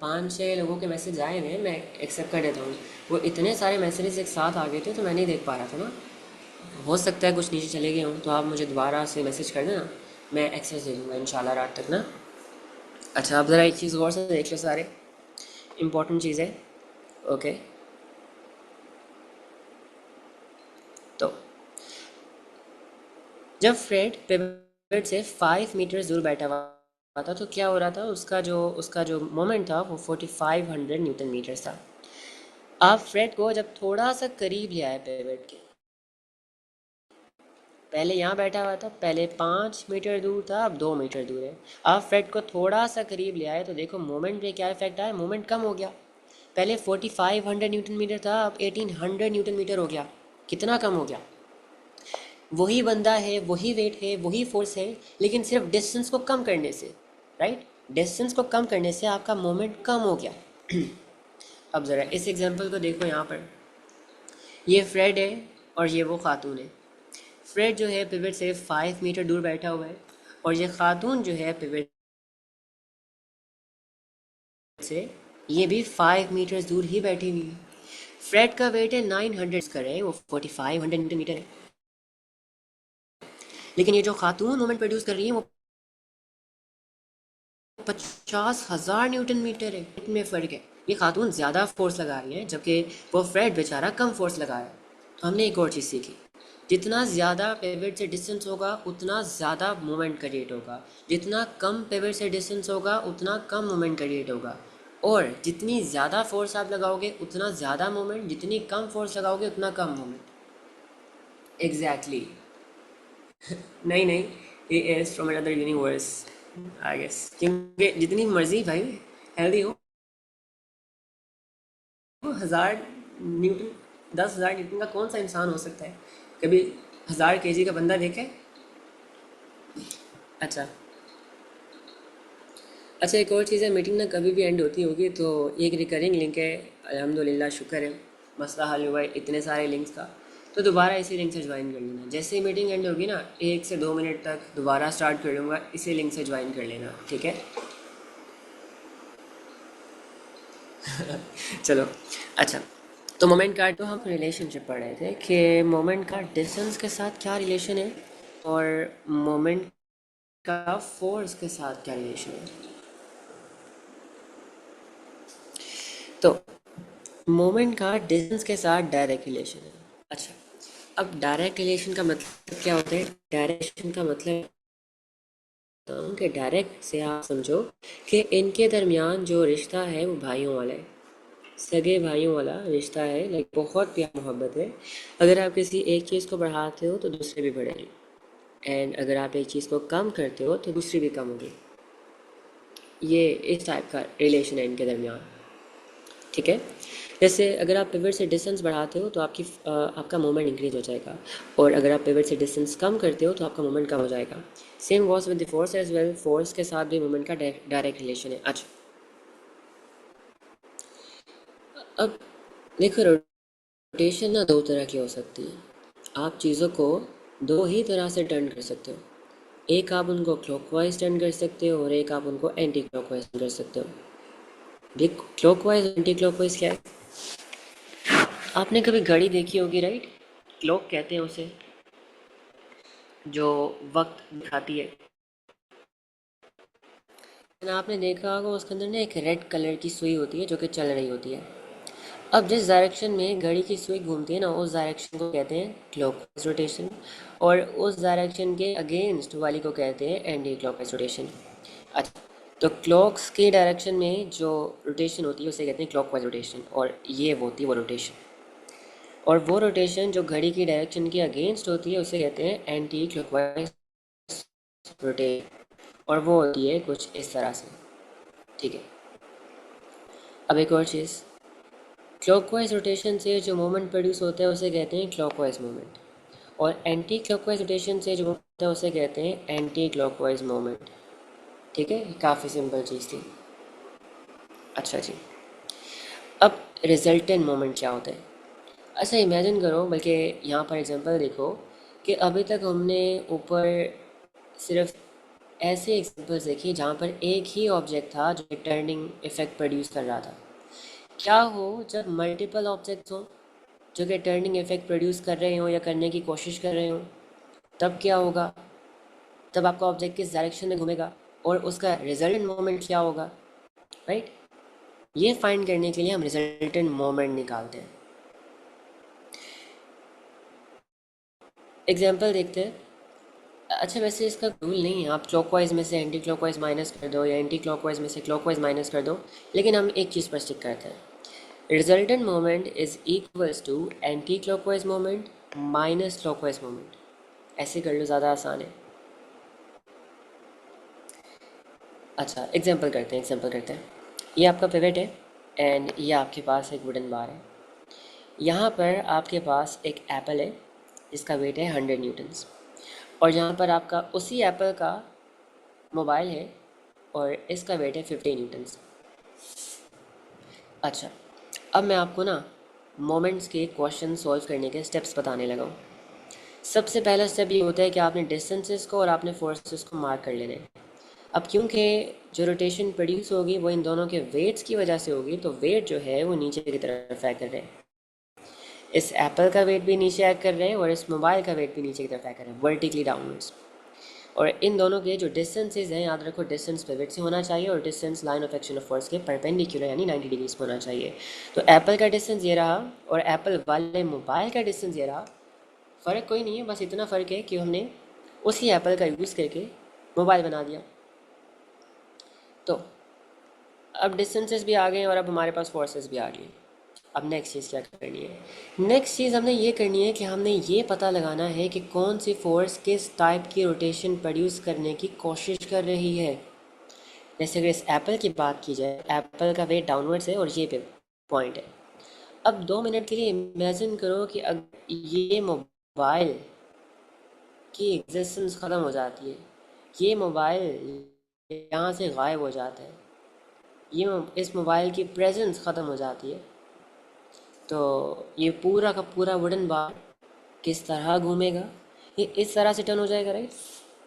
5-6 लोगों के मैसेज आए हैं, मैं एक्सेप्ट कर देता हूँ। वो इतने सारे मैसेजेस एक साथ आ गए थे तो मैं नहीं देख पा रहा था ना। हो सकता है कुछ नीचे चले गए हों, तो आप मुझे दोबारा से मैसेज कर देना, मैं एक्सेस दे दूँगा इंशाल्लाह रात तक ना। अच्छा, आप ज़रा एक चीज़ गौर से देख लो, सारे इम्पोर्टेंट चीज़ है। ओके, तो जब फ्रेड पिवट से 5 मीटर दूर बैठा हुआ था तो क्या हो रहा था? उसका जो मोमेंट था वो 4500 न्यूटन मीटर था। आप फ्रेड को जब थोड़ा सा करीब ले आए पिवट के, पहले यहाँ बैठा हुआ था, पहले 5 मीटर दूर था, अब 2 मीटर दूर है। आप फ्रेड को थोड़ा सा करीब ले आए तो देखो मोमेंट पे क्या इफेक्ट आया, मोमेंट कम हो गया। पहले 4500 न्यूटन मीटर था, अब 1800 न्यूटन मीटर हो गया। कितना कम हो गया? वही बंदा है, वही वेट है, वही फोर्स है, लेकिन सिर्फ डिस्टेंस को कम करने से, राइट, डिस्टेंस को कम करने से आपका मोमेंट कम हो गया। अब ज़रा इस एग्जांपल को देखो, यहाँ पर ये फ्रेड है और ये वो खातून है। फ्रेड जो है पिवट से 5 मीटर दूर बैठा हुआ है और ये खातून जो है पिवट से ये भी 5 मीटर दूर ही बैठी हुई है। फ्रेड का वेट है 900 कर है, वो 4500 न्यूटन मीटर है, लेकिन ये जो खातून मोमेंट प्रोड्यूस कर रही है वो 50,000 न्यूटन मीटर है। इतने फ़र्क है, ये खातून ज़्यादा फोर्स लगा रही है जबकि वो फ्रेड बेचारा कम फोर्स लगा है। तो हमने एक और चीज़ सीखी, जितना ज़्यादा पिवट से डिस्टेंस होगा उतना ज़्यादा मोमेंट क्रिएट होगा, जितना कम पिवट से डिस्टेंस होगा उतना कम मोमेंट क्रिएट होगा, और जितनी ज़्यादा फोर्स आप लगाओगे उतना ज़्यादा मोमेंट, जितनी कम फोर्स लगाओगे उतना कम मोमेंट। Exactly exactly. नहीं नहीं, ये is from another universe I guess, क्योंकि जितनी मर्जी भाई हेल्दी हो, 1000 न्यूटन, 10,000 न्यूटन का कौन सा इंसान हो सकता है? कभी 1000 kg का बंदा देखे? अच्छा, अच्छा, एक और चीज़ है, मीटिंग ना कभी भी एंड होती होगी तो ये एक रिकरिंग लिंक है, अल्हम्दुलिल्लाह शुक्र है, मसला हल हुआ है इतने सारे लिंक्स का। तो दोबारा इसी लिंक से ज्वाइन कर लेना, जैसे ही मीटिंग एंड होगी ना 1 से 2 मिनट तक दोबारा स्टार्ट कर लूँगा, इसी लिंक से ज्वाइन कर लेना, ठीक है? चलो, अच्छा, तो मोमेंट का, तो हम रिलेशनशिप पढ़ रहे थे कि मोमेंट का डिस्टेंस के साथ क्या रिलेशन है और मोमेंट का फोर्स के साथ क्या रिलेशन है। तो मोमेंट का डिस्टेंस के साथ डायरेक्ट रिलेशन है। अच्छा, अब डायरेक्ट रिलेशन का मतलब क्या होता है? डायरेक्शन का मतलब कि डायरेक्ट से आप समझो कि इनके दरमियान जो रिश्ता है वो भाइयों वाला है, सगे भाइयों वाला रिश्ता है, लाइक बहुत प्यार मोहब्बत है। अगर आप किसी एक चीज़ को बढ़ाते हो तो दूसरे भी बढ़ेगी, एंड अगर आप एक चीज़ को कम करते हो तो दूसरी भी कम होगी। ये इस टाइप का रिलेशन है इनके दरमियान, ठीक है? जैसे अगर आप पिवट से डिस्टेंस बढ़ाते हो तो आपका मोमेंट इंक्रीज हो जाएगा, और अगर आप पिवट से डिस्टेंस कम करते हो तो आपका मोमेंट कम हो जाएगा। Same was with the force as well, force के साथ भी मोमेंट का डायरेक्ट रिलेशन है। अच्छा, अब देखो, रोटेशन ना दो तरह की हो सकती है। आप चीज़ों को दो ही तरह से टर्न कर सकते हो, एक आप उनको क्लॉकवाइज टर्न कर सकते हो और एक आप उनको एंटी क्लॉकवाइज टर्न कर सकते हो। देख, क्लॉकवाइज एंटी क्लॉकवाइज क्या है? आपने कभी घड़ी देखी होगी, राइट? क्लॉक कहते हैं उसे, जो वक्त दिखाती है। आपने देखा होगा उसके अंदर ना एक रेड कलर की सुई होती है जो कि चल रही होती है। अब जिस डायरेक्शन में घड़ी की सुई घूमती है ना उस डायरेक्शन को कहते हैं क्लॉकवाइज रोटेशन, और उस डायरेक्शन के अगेंस्ट वाली को कहते हैं एंटी क्लॉकवाइज रोटेशन। अच्छा, तो क्लॉक्स के डायरेक्शन में जो रोटेशन होती है उसे कहते हैं क्लॉकवाइज रोटेशन, और ये वो होती है वो रोटेशन। और वो रोटेशन जो घड़ी की डायरेक्शन के अगेंस्ट होती है उसे कहते हैं एंटी क्लॉकवाइज रोटेशन, और वो होती है कुछ इस तरह से। ठीक है, अब एक और चीज़, क्लॉकवाइज रोटेशन से जो मोमेंट प्रोड्यूस होता है उसे कहते हैं क्लॉकवाइज मोमेंट, और एंटी क्लॉकवाइज रोटेशन से जो होता है उसे कहते हैं एंटी क्लॉकवाइज मोमेंट। ठीक है, काफ़ी सिंपल चीज़ थी। अच्छा जी, अब रिजल्टेंट मोमेंट क्या होता है? अच्छा, इमेजिन करो, बल्कि यहाँ पर एग्जांपल देखो कि अभी तक हमने ऊपर सिर्फ ऐसे एग्जांपल्स देखी जहाँ पर एक ही ऑब्जेक्ट था जो टर्निंग इफेक्ट प्रोड्यूस कर रहा था। क्या हो जब मल्टीपल ऑब्जेक्ट्स हों जो कि टर्निंग इफेक्ट प्रोड्यूस कर रहे हों या करने की कोशिश कर रहे हों? तब क्या होगा? तब आपका ऑब्जेक्ट किस डायरेक्शन में घूमेगा और उसका रिजल्टेंट मोमेंट क्या होगा? राइट, ये फाइंड करने के लिए हम रिजल्टेंट मोमेंट निकालते हैं। एग्जाम्पल देखते हैं। अच्छा, वैसे इसका रूल नहीं है, आप क्लॉकवाइज में से एंटी क्लॉकवाइज माइनस कर दो या एंटी क्लॉकवाइज में से क्लॉकवाइज माइनस कर दो, लेकिन हम एक चीज़ पर स्टिक करते हैं। Resultant moment is equals to anti clockwise moment minus clockwise moment. ऐसे कर लो, ज़्यादा आसान है। अच्छा, एग्जाम्पल करते हैं। ये आपका पिवट है एंड ये आपके पास एक वुडन बार है। यहाँ पर आपके पास एक एप्पल है जिसका वेट है 100 न्यूटन्स, और यहाँ पर आपका उसी एप्पल का मोबाइल है और इसका वेट है 50 न्यूटन्स। अच्छा, अब मैं आपको ना मोमेंट्स के क्वेश्चन सॉल्व करने के स्टेप्स बताने लगा हूँ। सबसे पहला स्टेप ये होता है कि आपने डिस्टेंसेस को और आपने फोर्सेस को मार्क कर लेना है। अब क्योंकि जो रोटेशन प्रोड्यूस होगी वो इन दोनों के वेट्स की वजह से होगी, तो वेट जो है वो नीचे की तरफ एक्ट कर रहे हैं। इस एप्पल का वेट भी नीचे एक्ट कर रहे हैं और इस मोबाइल का वेट भी नीचे की तरफ एक्ट कर रहे हैं, वर्टिकली डाउनवर्ड्स। और इन दोनों के जो डिस्टेंसेज हैं, याद रखो डिस्टेंस पिवट से होना चाहिए और distance line of action of force के परपेंडिकुलर यानी 90 डिग्रीज होना चाहिए। तो एप्पल का डिस्टेंस ये रहा और एप्पल वाले मोबाइल का डिस्टेंस ये रहा। फ़र्क कोई नहीं है, बस इतना फ़र्क है कि हमने उसी एप्पल का यूज़ करके मोबाइल बना दिया। तो अब डिस्टेंसेस भी आ गए और अब हमारे पास फोर्सेस भी आ गई। अब नेक्स्ट चीज़ क्या करनी है? नेक्स्ट चीज़ हमने ये करनी है कि हमने ये पता लगाना है कि कौन सी फोर्स किस टाइप की रोटेशन प्रोड्यूस करने की कोशिश कर रही है। जैसे अगर इस एप्पल की बात की जाए, एप्पल का वेट डाउनवर्ड्स है और ये पे पॉइंट है। अब 2 मिनट के लिए इमेजिन करो कि ये मोबाइल की एग्जिस्टेंस ख़त्म हो जाती है, ये मोबाइल यहाँ से गायब हो जाता है, ये इस मोबाइल की प्रेजेंस ख़त्म हो जाती है, तो ये पूरा का पूरा वुडन बार किस तरह घूमेगा? ये इस तरह से टर्न हो जाएगा, राइट?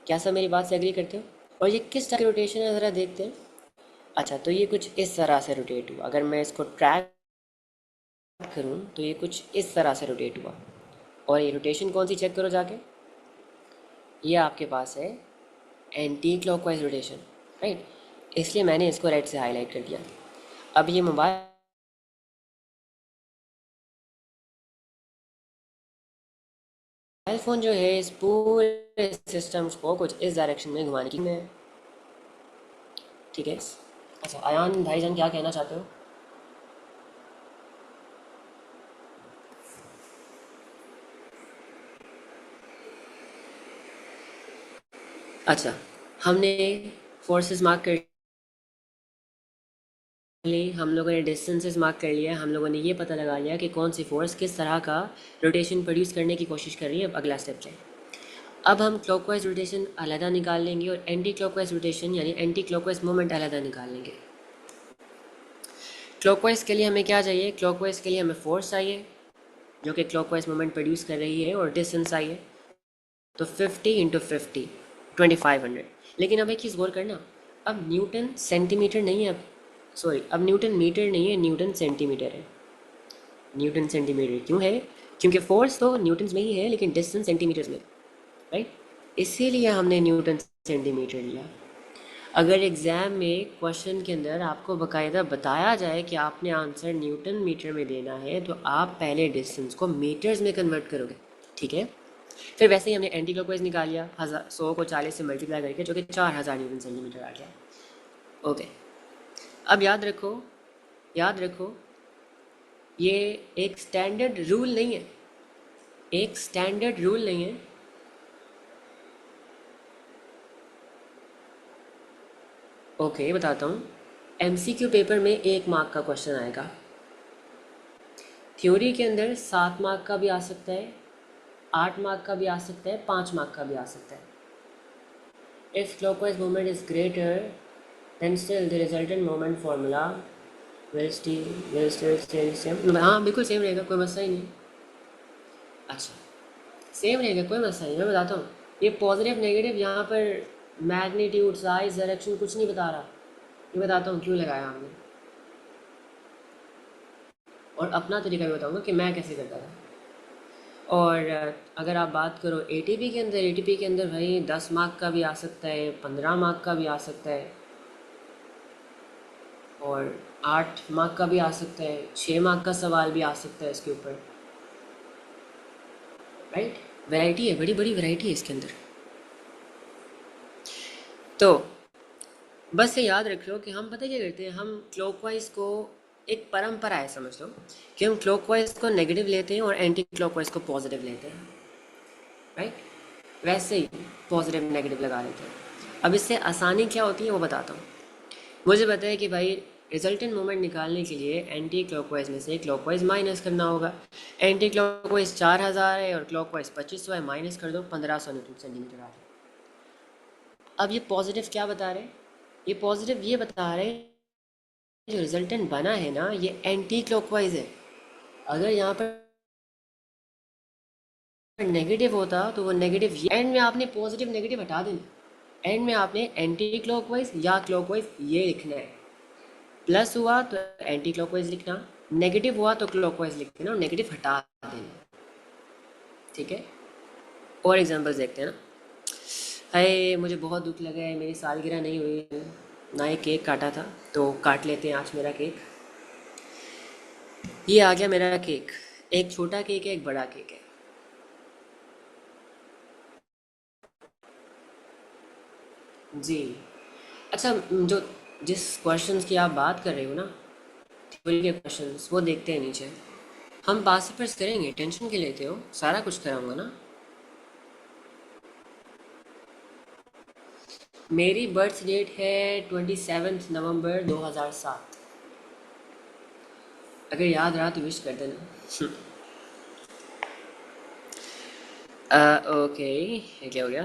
क्या सब मेरी बात से एग्री करते हो? और ये किस तरह की रोटेशन है ज़रा देखते हैं। अच्छा, तो ये कुछ इस तरह से रोटेट हुआ। अगर मैं इसको ट्रैक करूँ तो ये कुछ इस तरह से रोटेट हुआ। और ये रोटेशन कौन सी चेक करो जाके, ये आपके पास है एंटी क्लॉकवाइज रोटेशन, राइट? इसलिए मैंने इसको रेड से हाईलाइट कर दिया। अब ये मोबाइल फ़ोन जो है इस पूरे सिस्टम्स को कुछ इस डायरेक्शन में घुमाने की मैं, ठीक है। अच्छा, अयान भाईजान क्या कहना चाहते हो? अच्छा, हमने फोर्सेस मार्क कर लिए, हम लोगों ने डिस्टेंसेस मार्क कर लिया, हम लोगों ने ये पता लगा लिया कि कौन सी फोर्स किस तरह का रोटेशन प्रोड्यूस करने की कोशिश कर रही है। अब अगला स्टेप क्या है? अब हम क्लॉकवाइज रोटेशन अलहदा निकाल लेंगे और एंटी क्लॉकवाइज रोटेशन यानी एंटी क्लॉकवाइज मोमेंट अलहदा निकाल लेंगे। क्लॉकवाइज के लिए हमें क्या चाहिए? क्लॉकवाइज के लिए हमें फोर्स चाहिए जो कि क्लॉकवाइज मोमेंट प्रोड्यूस कर रही है, और डिस्टेंस चाहिए। तो 50 × 50 2500। लेकिन अब एक चीज़ गौर करना, अब न्यूटन सेंटीमीटर नहीं है, अब सॉरी, अब न्यूटन मीटर नहीं है, न्यूटन सेंटीमीटर है। न्यूटन सेंटीमीटर क्यों है? क्योंकि फोर्स तो न्यूटन्स में ही है लेकिन डिस्टेंस सेंटीमीटर्स में, राइट? इसीलिए हमने न्यूटन सेंटीमीटर लिया। अगर एग्ज़ाम में क्वेश्चन के अंदर आपको बाकायदा बताया जाए कि आपने आंसर न्यूटन मीटर में देना है, तो आप पहले डिस्टेंस को मीटर्स में कन्वर्ट करोगे, ठीक है। फिर वैसे ही हमने एंटी क्लॉकवाइज निकाल लिया, 100 को 40 से मल्टीप्लाई करके, जो कि 4000 न्यूटन सेंटीमीटर आ गया। ओके, अब याद रखो ये एक स्टैंडर्ड रूल नहीं है, एक स्टैंडर्ड रूल नहीं है। ओके, बताता हूँ। एमसीक्यू पेपर में 1 मार्क का क्वेश्चन आएगा, थ्योरी के अंदर 7 मार्क का भी आ सकता है, 8 मार्क का भी आ सकता है, 5 मार्क का भी आ सकता है। If clockwise movement is greater than still the resultant movement formula will still same. हाँ बिल्कुल सेम रहेगा, कोई मसला ही नहीं। अच्छा, सेम रहेगा, कोई मसला नहीं। मैं बताता हूँ, ये पॉजिटिव नेगेटिव यहाँ पर मैग्नीट्यूड साइज डायरेक्शन कुछ नहीं बता रहा। ये बताता हूँ क्यों लगाया हमने, और अपना तरीका भी बताऊँगा कि मैं कैसे करता था। और अगर आप बात करो एटीपी के अंदर, एटीपी के अंदर भाई 10 मार्क का भी आ सकता है, 15 मार्क का भी आ सकता है, और 8 मार्क का भी आ सकता है, 6 मार्क का सवाल भी आ सकता है इसके ऊपर, राइट। वैरायटी है, बड़ी बड़ी वैरायटी है इसके अंदर। तो बस ये याद रखियो कि हम पता क्या करते हैं, हम क्लॉकवाइज को एक परंपरा है समझ लो, कि हम क्लॉकवाइज को नेगेटिव लेते हैं और एंटी क्लॉकवाइज को पॉजिटिव लेते हैं, राइट। वैसे ही पॉजिटिव नेगेटिव लगा लेते हैं। अब इससे आसानी क्या होती है वो बताता हूँ। मुझे पता है कि भाई रिजल्टेंट मोमेंट निकालने के लिए एंटी क्लॉकवाइज में से क्लॉकवाइज माइनस करना होगा। एंटी क्लॉकवाइज 4000 है और क्लॉकवाइज 2500 है, माइनस कर दो, 1500 न्यूटन सेंटीमीटर आ रहा है। अब ये पॉजिटिव क्या बता रहे हैं, ये पॉजिटिव ये बता रहे हैं जो रिजल्टेंट बना है ना ये एंटी क्लॉकवाइज है। अगर यहाँ पर नेगेटिव होता तो वो नेगेटिव एंड में आपने पॉजिटिव नेगेटिव हटा देना, एंड में आपने एंटी क्लॉकवाइज या क्लॉकवाइज ये लिखना है। प्लस हुआ तो एंटी क्लॉकवाइज लिखना, नेगेटिव हुआ तो क्लॉकवाइज लिखना और नेगेटिव हटा देना, ठीक है। और एग्जांपल्स देखते हैं ना। हाय मुझे बहुत दुख लगा है, मेरी सालगिरह नहीं हुई है, ना ही केक काटा था, तो काट लेते हैं आज मेरा केक। ये आ गया मेरा केक, एक छोटा केक है, एक बड़ा केक है। जी। अच्छा, जो जिस क्वेश्चंस की आप बात कर रहे हो ना, थ्योरी के क्वेश्चंस, वो देखते हैं नीचे। हम पास पेपर्स करेंगे, टेंशन के लेते हो, सारा कुछ कराऊंगा ना। मेरी बर्थ डेट है 27 नवंबर 2007। अगर याद रहा तो विश कर देना। ओके, ये क्या हो गया।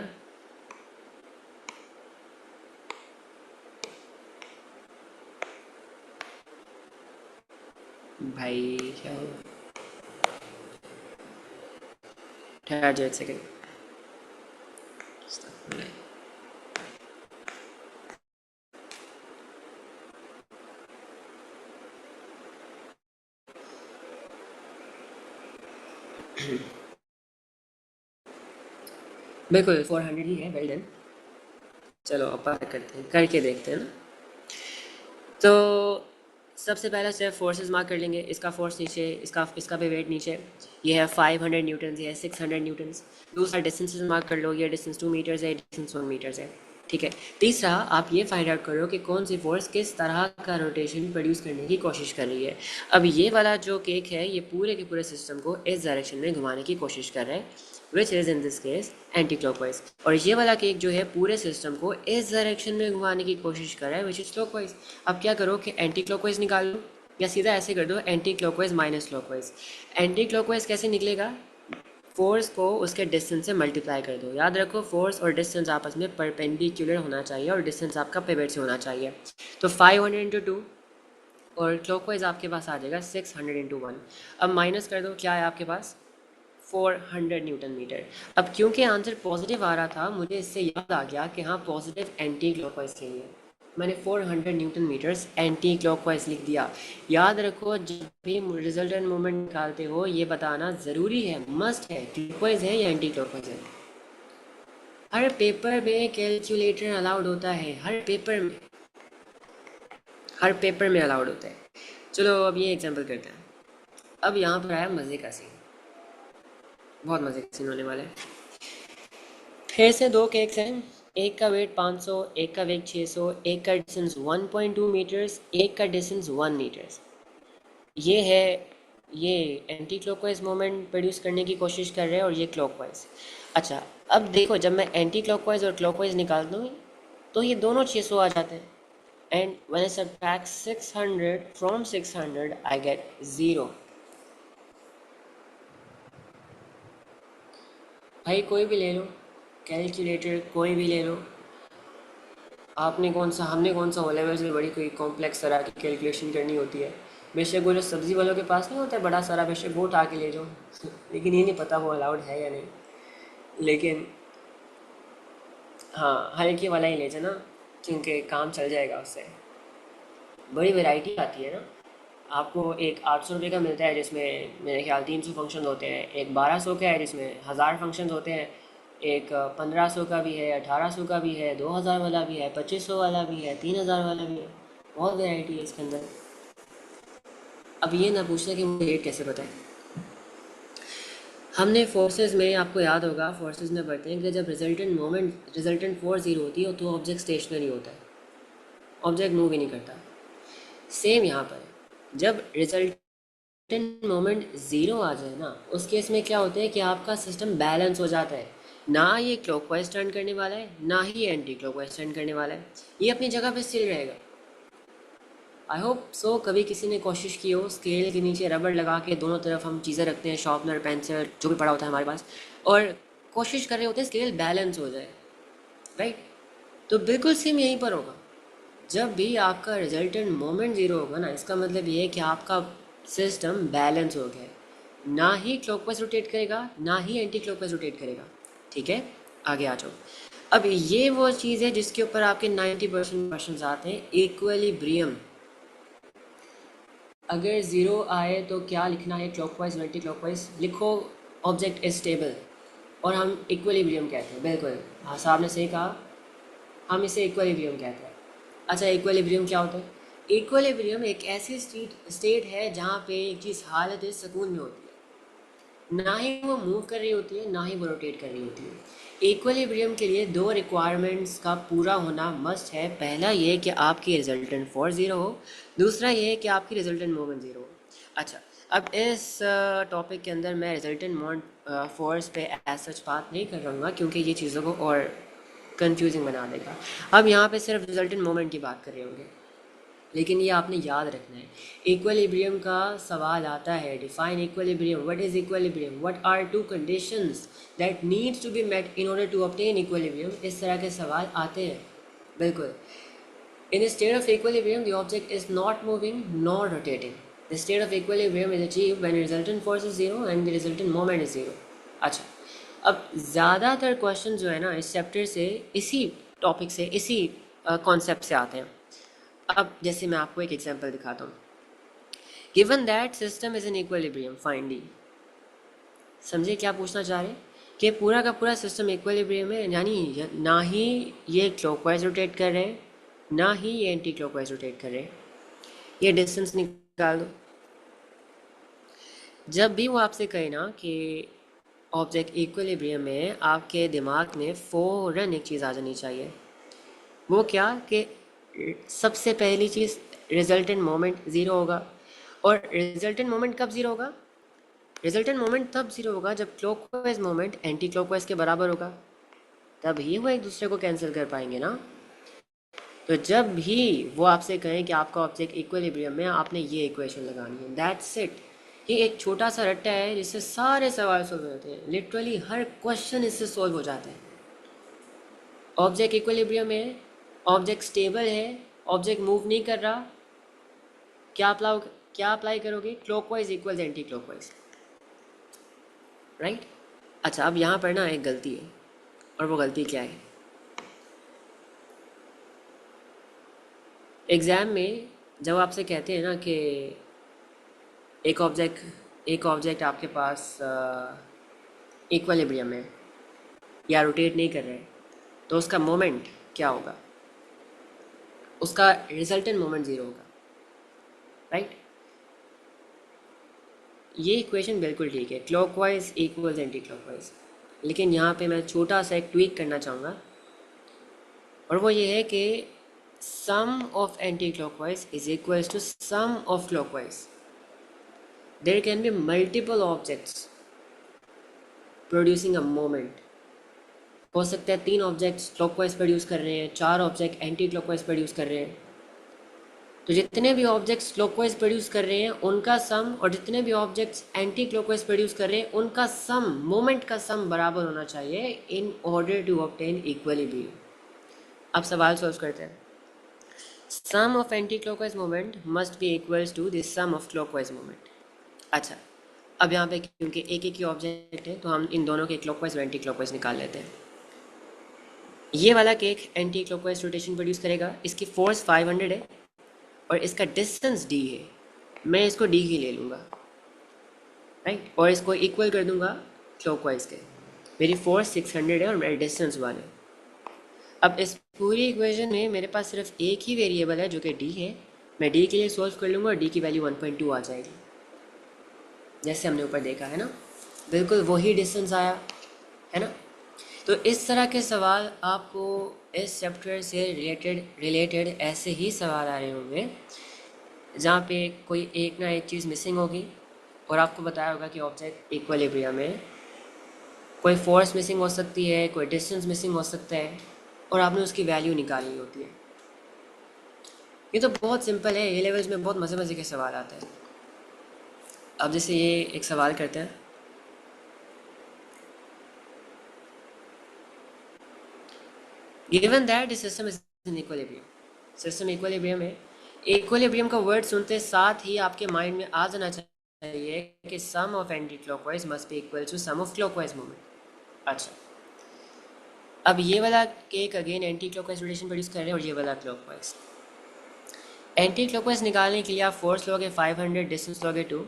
भाई क्या हो, ठहर जाओ एक सेकेंड। बिल्कुल 400 ही है, वेल डन। चलो अब बात करते हैं, करके देखते हैं ना। तो सबसे पहला स्टेप फोर्सेस मार्क कर लेंगे। इसका फोर्स नीचे, इसका इसका भी वेट नीचे। ये है 500 न्यूटन, ये है 600 न्यूटन। दूसरा डिस्टेंसेस मार्क कर लो, ये डिस्टेंस 2 मीटर्स है, डिस्टेंस 1 मीटर्स है, ठीक है। तीसरा आप ये फाइंड आउट करो कि कौन सी फोर्स किस तरह का रोटेशन प्रोड्यूस करने की कोशिश कर रही है। अब ये वाला जो केक है ये पूरे के पूरे सिस्टम को इस डायरेक्शन में घुमाने की कोशिश कर रहा है, which is in this case anti clockwise. और ये वाला केक जो है पूरे सिस्टम को इस डायरेक्शन में घुमाने की कोशिश कर रहा है, विच इज़ क्लॉकवाइज। अब क्या करो कि एंटी क्लॉकवाइज निकाल लो, या सीधा ऐसे कर दो anti clockwise minus clockwise. Anti clockwise कैसे निकलेगा, फोर्स को उसके डिस्टेंस से मल्टीप्लाई कर दो। याद रखो फोर्स और डिस्टेंस आपस में परपेंडिकुलर होना चाहिए और डिस्टेंस आपका पिवट से होना चाहिए। तो 500 इंटू 2 और क्लॉकवाइज आपके पास आ जाएगा 600 इंटू 1। अब माइनस कर दो, क्या है आपके पास 400 न्यूटन मीटर। अब क्योंकि आंसर पॉजिटिव आ रहा था, मुझे इससे याद आ गया कि हाँ पॉजिटिव एंटी क्लॉकवाइज के लिए मैंने 400 न्यूटन मीटर्स एंटी क्लॉकवाइज लिख दिया। याद रखो जब भी रिजल्टेंट मोमेंट निकालते हो ये बताना ज़रूरी है, मस्ट है, क्लॉकवाइज है या एंटी क्लॉकवाइज है। हर पेपर में कैलकुलेटर अलाउड होता है, हर पेपर में अलाउड होता है। चलो अब ये एग्जांपल करते हैं। अब यहाँ पर आया मज़े का सीन, बहुत मज़े का सीन होने वाला है। फिर से दो केक्स हैं, एक का वेट 500, एक का वेट 600, एक का डिस्टेंस 1.2 मीटर्स, एक का डिस्टेंस 1 मीटर्स। ये है, ये एंटी क्लॉकवाइज मोमेंट प्रोड्यूस करने की कोशिश कर रहे हैं और ये क्लॉकवाइज। अच्छा, अब देखो जब मैं एंटी क्लॉकवाइज और क्लॉकवाइज निकालता हूँ तो ये दोनों 600 आ जाते हैं। And when I subtract 600 from 600 I get 0। भाई कोई भी ले लो, कैलकुलेटर कोई भी ले लो, हमने कौन सा ओ लेवल से बड़ी कोई कॉम्प्लेक्स तरह की कैलकुलेशन करनी होती है। बेशक वो जो सब्ज़ी वालों के पास नहीं होता है बड़ा सारा, बेशक वो उठा के ले जाओ लेकिन ये नहीं पता वो अलाउड है या नहीं। लेकिन हाँ, हल्के वाला ही ले जाना, क्योंकि काम चल जाएगा उससे। बड़ी वैरायटी आती है ना। आपको एक 800 रुपये का मिलता है जिसमें मेरे ख्याल 300 फंक्शन होते हैं, एक 1200 का है जिसमें 1000 फंक्शन होते हैं, एक 1500 का भी है, 1800 का भी है, 2000 वाला भी है, 2500 वाला भी है, 3000 वाला भी है। बहुत वैरायटी है इसके अंदर। अब ये ना पूछना कि मुझे रेट कैसे पता है। हमने फोर्सेस में, आपको याद होगा फोर्सेस में पढ़ते हैं कि जब रिजल्टेंट फोर्स जीरो होती है तो ऑब्जेक्ट स्टेशनरी होता है, ऑब्जेक्ट मूव ही नहीं करता। सेम यहाँ पर जब रिजल्टेंट मोमेंट ज़ीरो आ जाए ना, उस केस में क्या होता है कि आपका सिस्टम बैलेंस हो जाता है। ना ये क्लॉकवाइज टर्न करने वाला है, ना ही एंटी क्लॉकवाइज टर्न करने वाला है, ये अपनी जगह पे स्थिर रहेगा। आई होप सो कभी किसी ने कोशिश की हो स्केल के नीचे रबड़ लगा के दोनों तरफ हम चीज़ें रखते हैं, शार्पनर, पेंसिल, जो भी पड़ा होता है हमारे पास, और कोशिश कर रहे होते हैं स्केल बैलेंस हो जाए, राइट। तो बिल्कुल सेम यहीं पर होगा। जब भी आपका रिजल्टेंट मोमेंट ज़ीरो होगा ना, इसका मतलब ये है कि आपका सिस्टम बैलेंस हो गया है। ना ही क्लॉकवाइज रोटेट करेगा, ना ही एंटी क्लॉकवाइज रोटेट करेगा। ठीक है, आगे आ जाओ। अब ये वो चीज़ है जिसके ऊपर आपके 90% क्वेश्चन आते हैं, इक्विलिब्रियम। अगर ज़ीरो आए तो क्या लिखना है, क्लॉकवाइज एंटी क्लॉकवाइज लिखो। ऑब्जेक्ट इज स्टेबल और हम इक्विलिब्रियम कहते हैं, बिल्कुल हाँ साहब ने सही कहा, हम इसे इक्विलिब्रियम कहते हैं। अच्छा, इक्विलिब्रियम क्या होता है? इक्विलिब्रियम एक ऐसी स्टेट है जहाँ पे एक चीज़ हालत सुकून में होती है, ना ही वो मूव कर रही होती है, ना ही वो रोटेट कर रही होती है। इक्विलिब्रियम के लिए दो रिक्वायरमेंट्स का पूरा होना मस्ट है। पहला ये कि आपकी रिजल्टेंट फोर्स ज़ीरो हो, दूसरा ये कि आपकी रिजल्टेंट मोमेंट ज़ीरो हो। अच्छा, अब इस टॉपिक के अंदर मैं रिजल्टेंट मोमेंट फोर्स पे एज सच बात नहीं कर रहूँगा क्योंकि ये चीज़ों को और कंफ्यूजिंग बना देगा। अब यहाँ पे सिर्फ रिजल्टेंट मोमेंट की बात कर रहे होंगे, लेकिन ये आपने याद रखना है। इक्विलिब्रियम का सवाल आता है, define equilibrium, what is equilibrium, what are two conditions that needs to be met in order to obtain equilibrium, इस तरह के सवाल आते हैं। बिल्कुल, in state of equilibrium the object is not moving not rotating. The state of equilibrium is achieved when resultant force is zero and the resultant moment is zero. अच्छा, अब ज़्यादातर क्वेश्चन जो है ना इस चैप्टर से, इसी टॉपिक से, इसी कॉन्सेप्ट से आते हैं। अब जैसे मैं आपको एक एग्जांपल दिखाता हूँ। Given that system is in equilibrium, find D. समझे क्या पूछना चाह रहे हैं? कि पूरा का पूरा सिस्टम इक्विलिब्रियम है, यानी ना ही ये क्लॉकवाइज रोटेट कर रहे हैं, ना ही ये एंटी क्लॉकवाइज रोटेट कर रहे हैं। ये डिस्टेंस निकाल दो। जब भी वो आपसे कहे ना कि ऑब्जेक्ट इक्विलिब्रियम में, आपके दिमाग में फ़ौरन एक चीज़ आ जानी चाहिए। वो क्या कि सबसे पहली चीज़, रिजल्टेंट मोमेंट ज़ीरो होगा। और रिजल्टेंट मोमेंट कब ज़ीरो होगा? रिजल्टेंट मोमेंट तब ज़ीरो होगा जब क्लॉकवाइज मोमेंट एंटी क्लॉकवाइज के बराबर होगा, तभी वो एक दूसरे को कैंसिल कर पाएंगे ना। तो जब भी वो आपसे कहें कि आपका ऑब्जेक्ट इक्विलिब्रियम में, आपने ये इक्वेशन लगानी है, दैट्स इट। ये एक छोटा सा रट्टा है जिससे सारे सवाल सॉल्व होते हैं, लिटरली हर क्वेश्चन इससे सॉल्व हो जाता है। ऑब्जेक्ट इक्विलिब्रियम है, ऑब्जेक्ट स्टेबल है, ऑब्जेक्ट मूव नहीं कर रहा, क्या अप्लाई करोगे? Clockwise equals anti clockwise, right. अच्छा, अब यहाँ पर ना एक गलती है, और वो गलती क्या है? एग्ज़ाम में जब आपसे कहते हैं ना कि एक ऑब्जेक्ट आपके पास इक्विलिब्रियम है या रोटेट नहीं कर रहा है, तो उसका मोमेंट क्या होगा, उसका रिजल्टेंट मोमेंट ज़ीरो होगा, राइट। ये इक्वेशन बिल्कुल ठीक है, क्लॉकवाइज इक्वल्स एंटी क्लॉकवाइज। लेकिन यहाँ पे मैं छोटा सा एक ट्वीक करना चाहूँगा, और वो ये है कि sum of anti clockwise is equals to sum of clockwise. There can be multiple objects producing a moment. हो सकता है 3 ऑब्जेक्ट्स क्लॉकवाइज प्रोड्यूस कर रहे हैं, 4 ऑब्जेक्ट एंटी क्लॉकवाइज प्रोड्यूस कर रहे हैं। तो जितने भी ऑब्जेक्ट्स क्लॉकवाइज प्रोड्यूस कर रहे हैं उनका सम, और जितने भी ऑब्जेक्ट्स एंटी क्लॉकवाइज प्रोड्यूस कर रहे हैं उनका सम, मोमेंट का सम बराबर होना चाहिए in order to obtain equilibrium. अब सवाल सॉल्व करते हैं। Sum of anti clockwise moment must be equals to the sum of clockwise moment. अच्छा, अब यहाँ पे क्योंकि एक एक ही ऑब्जेक्ट है तो हम इन दोनों के क्लॉकवाइज और एंटी क्लॉकवाइज निकाल लेते हैं। ये वाला cake anti clockwise rotation produce करेगा, इसकी फोर्स 500 है और इसका डिस्टेंस d है। मैं इसको d ही ले लूँगा, राइट, और इसको इक्वल कर दूंगा क्लॉकवाइज के। मेरी फोर्स 600 है और मेरा डिस्टेंस 1 है। अब इस पूरी इक्वेशन में मेरे पास सिर्फ एक ही वेरिएबल है जो कि d है। मैं d के लिए सॉल्व कर लूँगा और d की वैल्यू 1.2 आ जाएगी, जैसे हमने ऊपर देखा है ना, बिल्कुल वही डिस्टेंस आया है ना। तो इस तरह के सवाल आपको इस चैप्टर से रिलेटेड ऐसे ही सवाल आ रहे होंगे जहाँ पे कोई एक ना एक चीज़ मिसिंग होगी और आपको बताया होगा कि ऑब्जेक्ट इक्विलिब्रियम में कोई फोर्स मिसिंग हो सकती है, कोई डिस्टेंस मिसिंग हो सकता है, और आपने उसकी वैल्यू निकालनी होती है। ये तो बहुत सिंपल है, ये लेवल्स में बहुत मज़े मज़े के सवाल आते हैं। अब जैसे ये एक सवाल करते हैं, given that the system is in equilibrium, system equilibrium है। इक्विलिब्रियम का वर्ड सुनते साथ ही आपके माइंड में आ जाना चाहिए कि sum of anti clockwise must be equal to sum of clockwise movement. अच्छा, अब ये वाला cake again anti clockwise rotation produce कर रहे हैं और ये वाला क्लॉकवाइज। एंटी क्लॉकवाइज निकालने के लिए आप फोर्स लोगे 500, डिस्टेंस लोगे 2,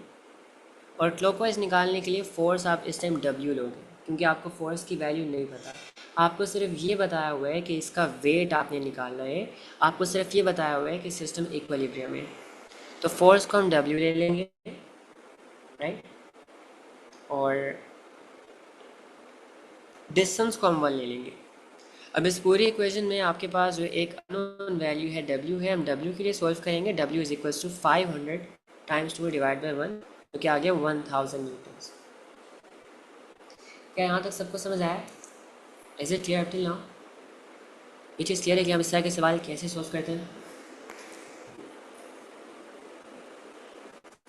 और क्लॉकवाइज निकालने के लिए फोर्स आप इस टाइम W लोगे, क्योंकि आपको फोर्स की वैल्यू नहीं पता। आपको सिर्फ ये बताया हुआ है कि इसका वेट आपने निकालना है, आपको सिर्फ ये बताया हुआ है कि सिस्टम इक्विलिब्रियम है। तो फोर्स को हम W ले लेंगे, राइट, और डिस्टेंस को हम 1 ले लेंगे। अब इस पूरी इक्वेशन में आपके पास जो एक अननोन वैल्यू है W है, हम W के लिए सॉल्व करेंगे। W is equals to 500 times 2 divide by 1, तो क्या आ गया 1000 न्यूटन्स। क्या यहाँ तक सबको समझ आया? Is it clear till now? ये चीज़ क्लियर है कि हम इस तरह के सवाल कैसे सॉल्व करते हैं?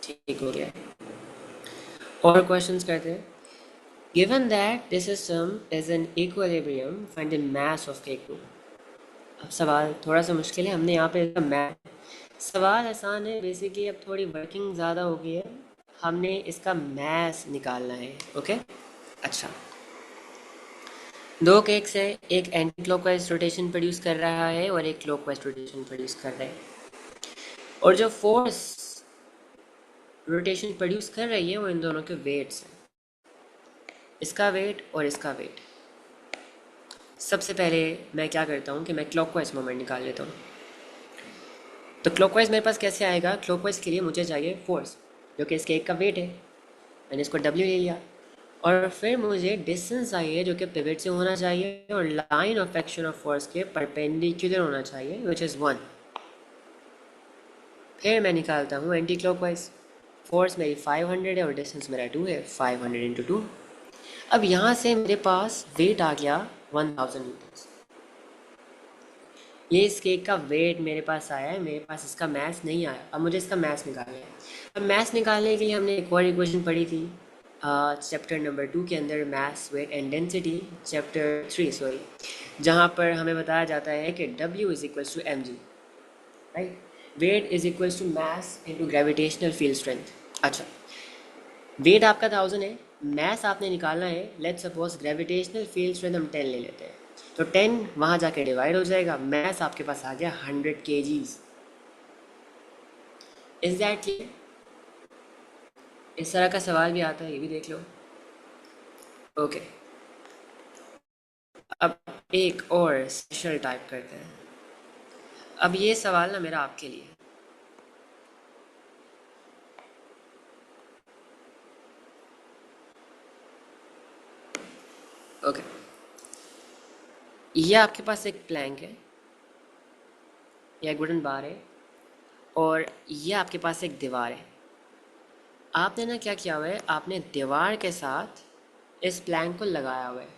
ठीक हो गया। और क्वेश्चंस करते हैं। Given that this system is an equilibrium, find the mass of cake 2। अब सवाल थोड़ा सा मुश्किल है, हमने यहाँ पे सवाल आसान है बेसिकली, अब थोड़ी वर्किंग ज़्यादा हो गई है। हमने इसका मास निकालना है, ओके। अच्छा, 2 केक्स है, एक एंटी क्लॉकवाइज रोटेशन प्रोड्यूस कर रहा है और एक क्लॉकवाइज रोटेशन प्रोड्यूस कर रहा है, और जो फोर्स रोटेशन प्रोड्यूस कर रही है वो इन दोनों के वेट्स हैं, इसका वेट और इसका वेट। सबसे पहले मैं क्या करता हूँ कि मैं क्लॉकवाइज मोमेंट निकाल लेता हूँ। तो क्लॉकवाइज मेरे पास कैसे आएगा? क्लॉकवाइज के लिए मुझे चाहिए फोर्स, जो कि इसके एक का वेट है, मैंने इसको W ले लिया, और फिर मुझे डिस्टेंस चाहिए जो कि पिवट से होना चाहिए और line of action of force के परपेंडिकुलर होना चाहिए, विच इज़ 1। फिर मैं निकालता हूँ एंटी क्लॉकवाइज। फोर्स मेरी 500 है और डिस्टेंस मेरा 2 है, 500 इंटू 2। अब यहाँ से मेरे पास वेट आ गया 1000 न्यूटन्स। ये इस केक का वेट मेरे पास आया है, मेरे पास इसका मैथ नहीं आया। अब मुझे इसका मैथ निकालना है। अब मैथ निकालने के लिए हमने एक और इक्वेशन पढ़ी थी चैप्टर नंबर 2 के अंदर, maths weight and density, chapter 3 sorry, जहाँ पर हमें बताया जाता है कि W is equals to mg, right, weight is equals to mass into gravitational field strength. अच्छा, वेट आपका 1000 है, मैथ आपने निकालना है, let's suppose gravitational field strength हम 10 ले लेते हैं, तो 10 वहाँ जाके डिवाइड हो जाएगा, मैथ आपके पास आ गया 100 kgs। Is that clear? इस तरह का सवाल भी आता है, ये भी देख लो, ओके। अब एक और स्पेशल टाइप करते हैं। अब ये सवाल ना मेरा आपके लिए। ओके, ये आपके पास एक प्लैंक है या एक वुडन बार है, और ये आपके पास एक दीवार है। आपने ना क्या किया हुआ है, आपने दीवार के साथ इस प्लैंक को लगाया हुआ है,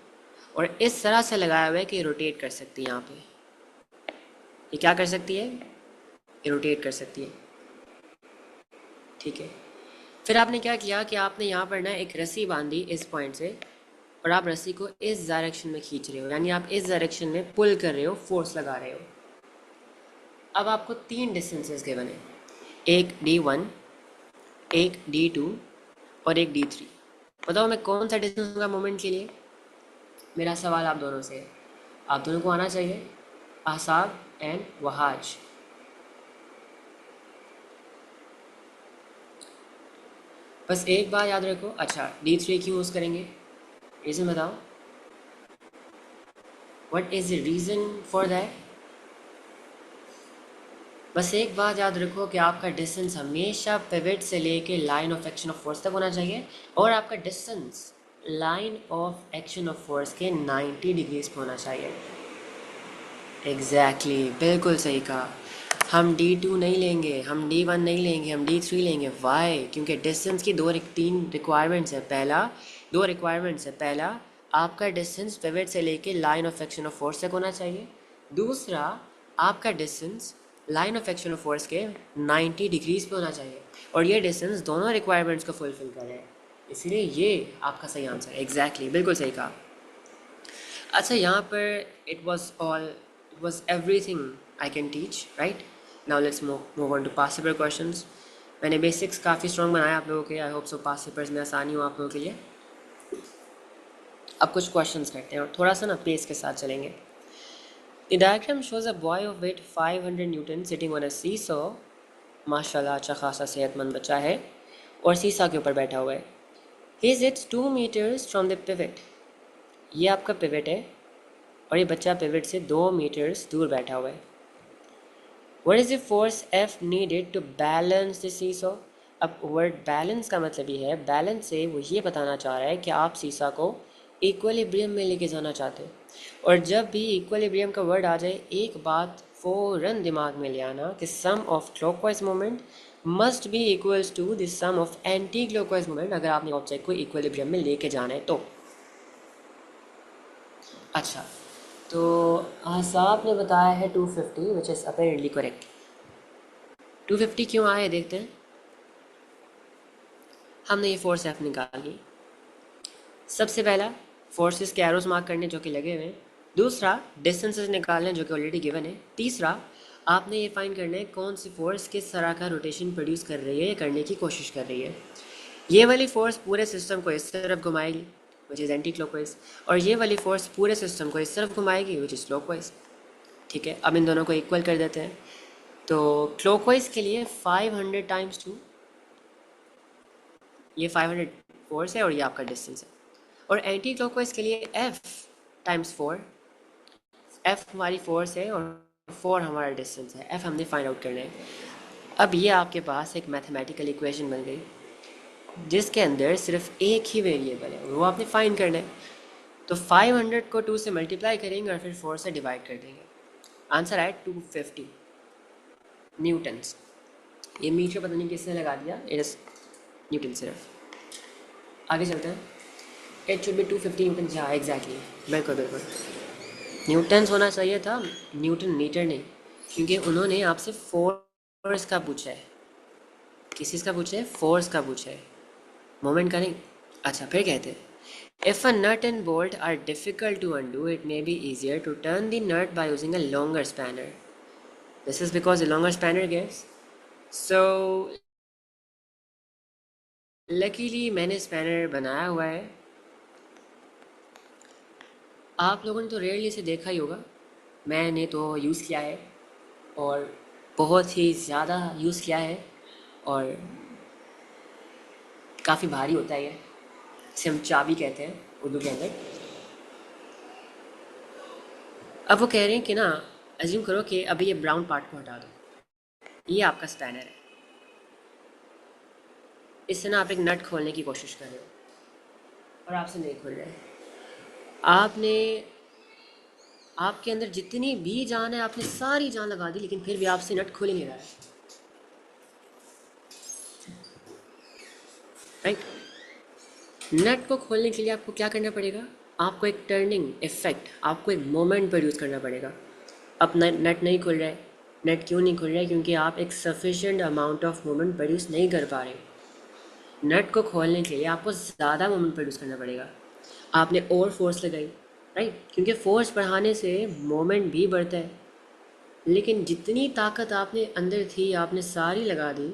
और इस तरह से लगाया हुआ है कि रोटेट कर सकती है। यहाँ पे ये क्या कर सकती है, ये रोटेट कर सकती है। ठीक है, फिर आपने क्या किया कि आपने यहाँ पर ना एक रस्सी बांधी इस पॉइंट से, और आप रस्सी को इस डायरेक्शन में खींच रहे हो, यानी आप इस डायरेक्शन में पुल कर रहे हो, फोर्स लगा रहे हो। अब आपको तीन डिस्टेंसेस गिवन है, एक D1, एक D2 और एक D3। बताओ मैं कौन सा डिस्टेंस दूंगा मोमेंट के लिए। मेरा सवाल आप दोनों से है, आप दोनों को आना चाहिए, आसाब एंड वहाज। बस एक बात याद रखो। अच्छा, D3 क्यों यूज़ करेंगे, रीज़न बताओ, what is the reason for that. बस एक बात याद रखो कि आपका डिस्टेंस हमेशा पिवट से लेके line of action of force तक होना चाहिए, और आपका distance line of action of force के 90 डिग्रीज पे होना चाहिए। एग्जैक्टली बिल्कुल सही कहा। हम D2 नहीं लेंगे, हम D1 नहीं लेंगे, हम D3 लेंगे। वाई? क्योंकि डिस्टेंस की तीन रिक्वायरमेंट्स है। दो रिक्वायरमेंट्स है। पहला, आपका डिस्टेंस पिवट से लेके line of action of force तक होना चाहिए। दूसरा, आपका distance line of action of force के 90 डिग्रीज पे होना चाहिए, और ये डिस्टेंस दोनों रिक्वायरमेंट्स को फुलफिल करे, इसलिए ये आपका सही आंसर है। एग्जैक्टली बिल्कुल सही कहा। अच्छा, यहाँ पर it was everything I can teach, right? Now let's move on to past paper questions. मैंने बेसिक्स काफ़ी स्ट्रॉन्ग बनाया आप लोगों के। I hope so past papers में आसानी हो आप लोगों के लिए। अब कुछ क्वेश्चंस करते हैं और थोड़ा सा ना पेस के साथ चलेंगे। The diagram shows a boy of weight 500 Newton sitting on a seesaw. माशाल्लाह अच्छा खासा सेहतमंद बच्चा है और सीसा के ऊपर बैठा हुआ है। He sits 2 meters from the pivot. ये आपका पिवट है और ये बच्चा पिवट से 2 मीटर्स दूर बैठा हुआ है। What is the force F needed to balance the seesaw? अब वर्ड बैलेंस का मतलब ये है, बैलेंस से वो ये बताना चाह रहा है कि आप सीसा को इक्विलिब्रियम में लेके जाना चाहते हैं। और जब भी इक्विलिब्रियम का वर्ड आ जाए, एक बात फ़ौरन दिमाग में ले आना कि sum of clockwise moment must be equals to the sum of anti clockwise moment, अगर आपने ऑब्जेक्ट को इक्विलिब्रियम में लेके जाना है तो। अच्छा, तो आसाब ने बताया है 250, विच इज़ अपेरेंटली करेक्ट। 250 क्यों आया है देखते हैं। हमने ये फोर्स एफ निकाली। सबसे पहला, फोर्सेस के एरोस मार्क करने जो कि लगे हुए हैं। दूसरा, डिस्टेंसेस निकालने जो कि ऑलरेडी गिवन है। तीसरा, आपने ये फाइंड करना है कौन सी फोर्स किस तरह का रोटेशन प्रोड्यूस कर रही है, करने की कोशिश कर रही है। ये वाली फोर्स पूरे सिस्टम को इस तरफ घुमाएगी, विच इज़ एंटी क्लॉकवाइज, और ये वाली फोर्स पूरे सिस्टम को इस तरफ घुमाएगी, विच इज़ क्लॉकवाइज। ठीक है, अब इन दोनों को इक्वल कर देते हैं। तो क्लॉकवाइज के लिए 500 टाइम्स 2, ये 500 फोर्स है और ये आपका डिस्टेंस है। और एंटी क्लॉकवाइज के लिए F टाइम्स 4, F हमारी फोर्स है और 4 हमारा डिस्टेंस है। F हमने फाइंड आउट करना है। अब ये आपके पास एक मैथमेटिकल इक्वेशन बन गई जिसके अंदर सिर्फ एक ही वेरिएबल है, वो आपने फाइंड करना है। तो 500 को 2 से मल्टीप्लाई करेंगे और फिर 4 से डिवाइड कर देंगे। आंसर आए 250 न्यूटन्स। ये मीटर पता नहीं किसने लगा दिया, इट इज़ न्यूटन सिर्फ। आगे चलते हैं। It should be 250 Newton. हाँ एग्जैक्टली, बिल्कुल बिल्कुल न्यूटन्स होना चाहिए था, न्यूटन मीटर नहीं, क्योंकि उन्होंने आपसे फोर्स का पूछा है। किस चीज़ का पूछा है, फोर्स का पूछा है, मोमेंट का नहीं। अच्छा, फिर कहते हैं if a nut and bolt are difficult to undo, it may be easier to turn the nut by using a longer spanner. This is because the longer spanner gives. So luckily मैंने spanner बनाया हुआ है। आप लोगों ने तो rarely इसे देखा ही होगा, मैंने तो यूज़ किया है और बहुत ही ज़्यादा यूज़ किया है, और काफ़ी भारी होता है ये। इसे हम चाबी कहते हैं उर्दू के अंदर। अब वो कह रहे हैं कि ना, एज्यूम करो कि अभी ये ब्राउन पार्ट को हटा दो, ये आपका स्पैनर है, इससे ना आप एक नट खोलने की कोशिश कर रहे हो और आपसे नहीं खुल रहा है। आपने आपके अंदर जितनी भी जान है आपने सारी जान लगा दी, लेकिन फिर भी आपसे नट खुल ही नहीं रहा है, राइट। नट को खोलने के लिए आपको क्या करना पड़ेगा? आपको एक टर्निंग इफेक्ट, आपको एक मोमेंट प्रोड्यूस करना पड़ेगा। अब नट नहीं खुल रहा है। नट क्यों नहीं खुल रहा है? क्योंकि आप एक sufficient amount of moment produce नहीं कर पा रहे। नट को खोलने के लिए आपको ज़्यादा मोमेंट प्रोड्यूस करना पड़ेगा। आपने और फोर्स लगाई, राइट, क्योंकि फोर्स बढ़ाने से मोमेंट भी बढ़ता है। लेकिन जितनी ताकत आपने अंदर थी आपने सारी लगा दी,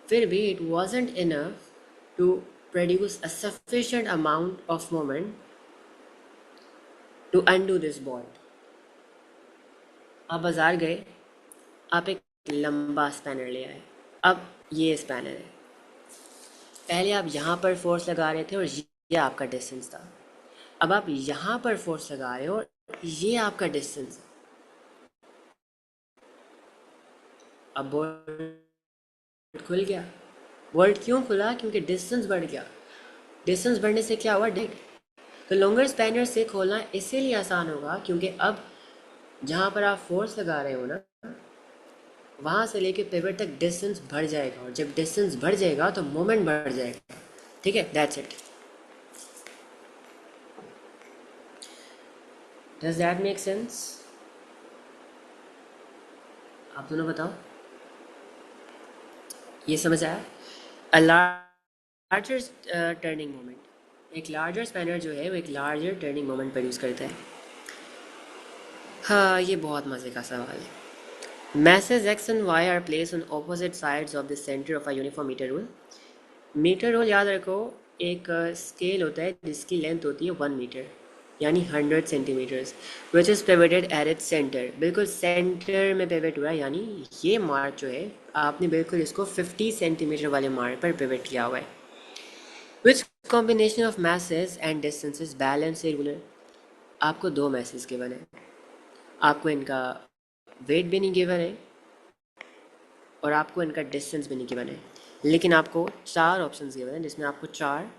फिर भी it wasn't enough to produce a sufficient amount of moment to undo this bond. आप बाज़ार गए, आप एक लंबा स्पैनर ले आए। अब ये स्पैनर है, पहले आप यहाँ पर फोर्स लगा रहे थे और ये आपका डिस्टेंस था। अब आप यहाँ पर फोर्स लगा रहे हो और ये आपका डिस्टेंस है। अब बोल्ट खुल गया। बोल्ट क्यों खुला? क्योंकि डिस्टेंस बढ़ गया। डिस्टेंस बढ़ने से क्या हुआ? डेड। तो लॉन्गर स्पैनर से खोलना इसीलिए आसान होगा क्योंकि अब जहाँ पर आप फोर्स लगा रहे हो ना, वहाँ से लेके पिवट तक डिस्टेंस बढ़ जाएगा, और जब डिस्टेंस बढ़ जाएगा तो मोमेंट बढ़ जाएगा। ठीक है, that's it. Does that make sense? आप दोनों बताओ, ये समझ आया? अ लार्जर टर्निंग मोमेंट, एक लार्जर स्पैनर जो है वो एक लार्जर टर्निंग मोमेंट प्रोड्यूस करता है। हाँ, ये बहुत मज़े का सवाल है। Masses x and y are placed on opposite sides of the center of a uniform meter rule. Metre rule याद रखो, एक स्केल होता है जिसकी लेंथ होती है 1 मीटर, यानी 100 centimetres, which is pivoted at its centre. बिल्कुल सेंटर में पिवट हुआ है, यानी ये मार्क जो है आपने बिल्कुल इसको 50 सेंटीमीटर वाले मार्क पर पिवट किया हुआ है। Which combination of message and distances balance A ruler? आपको दो मैसेज गिवन है, आपको इनका वेट भी नहीं गिवन है और आपको इनका डिस्टेंस भी नहीं गिवन है, लेकिन आपको चार ऑप्शंस गिवन है जिसमें आपको चार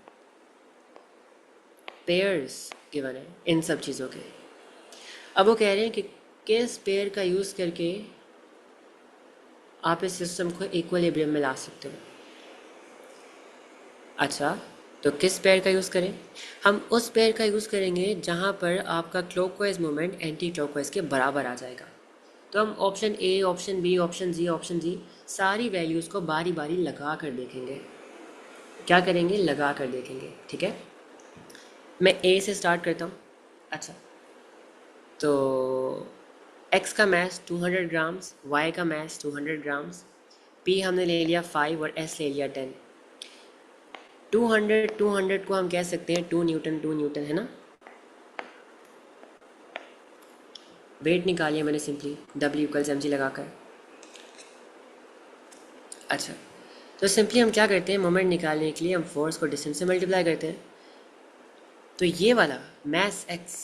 पेयर्स गिवन है इन सब चीज़ों के। अब वो कह रहे हैं कि किस पेयर का यूज़ करके आप इस सिस्टम को इक्विलिब्रियम में ला सकते हो। अच्छा, तो किस पेयर का यूज़ करें? हम उस पेयर का यूज़ करेंगे जहाँ पर आपका क्लॉकवाइज मोमेंट एंटी क्लॉकवाइज के बराबर आ जाएगा। तो हम option A, option B, option G सारी वैल्यूज़ को बारी बारी लगा कर देखेंगे। क्या करेंगे? लगा कर देखेंगे, ठीक है। मैं ए से स्टार्ट करता हूँ। अच्छा, तो x का मैस 200 ग्राम्स, y का मैस 200 ग्राम्स, p हमने ले लिया 5 और s ले लिया 10। 200 को हम कह सकते हैं 2 न्यूटन है ना। वेट निकालिए मैंने सिंपली W = mg लगाकर। अच्छा, तो सिंपली हम क्या करते हैं, मोमेंट निकालने के लिए हम फोर्स को डिस्टेंस से मल्टीप्लाई करते हैं। तो ये वाला mass x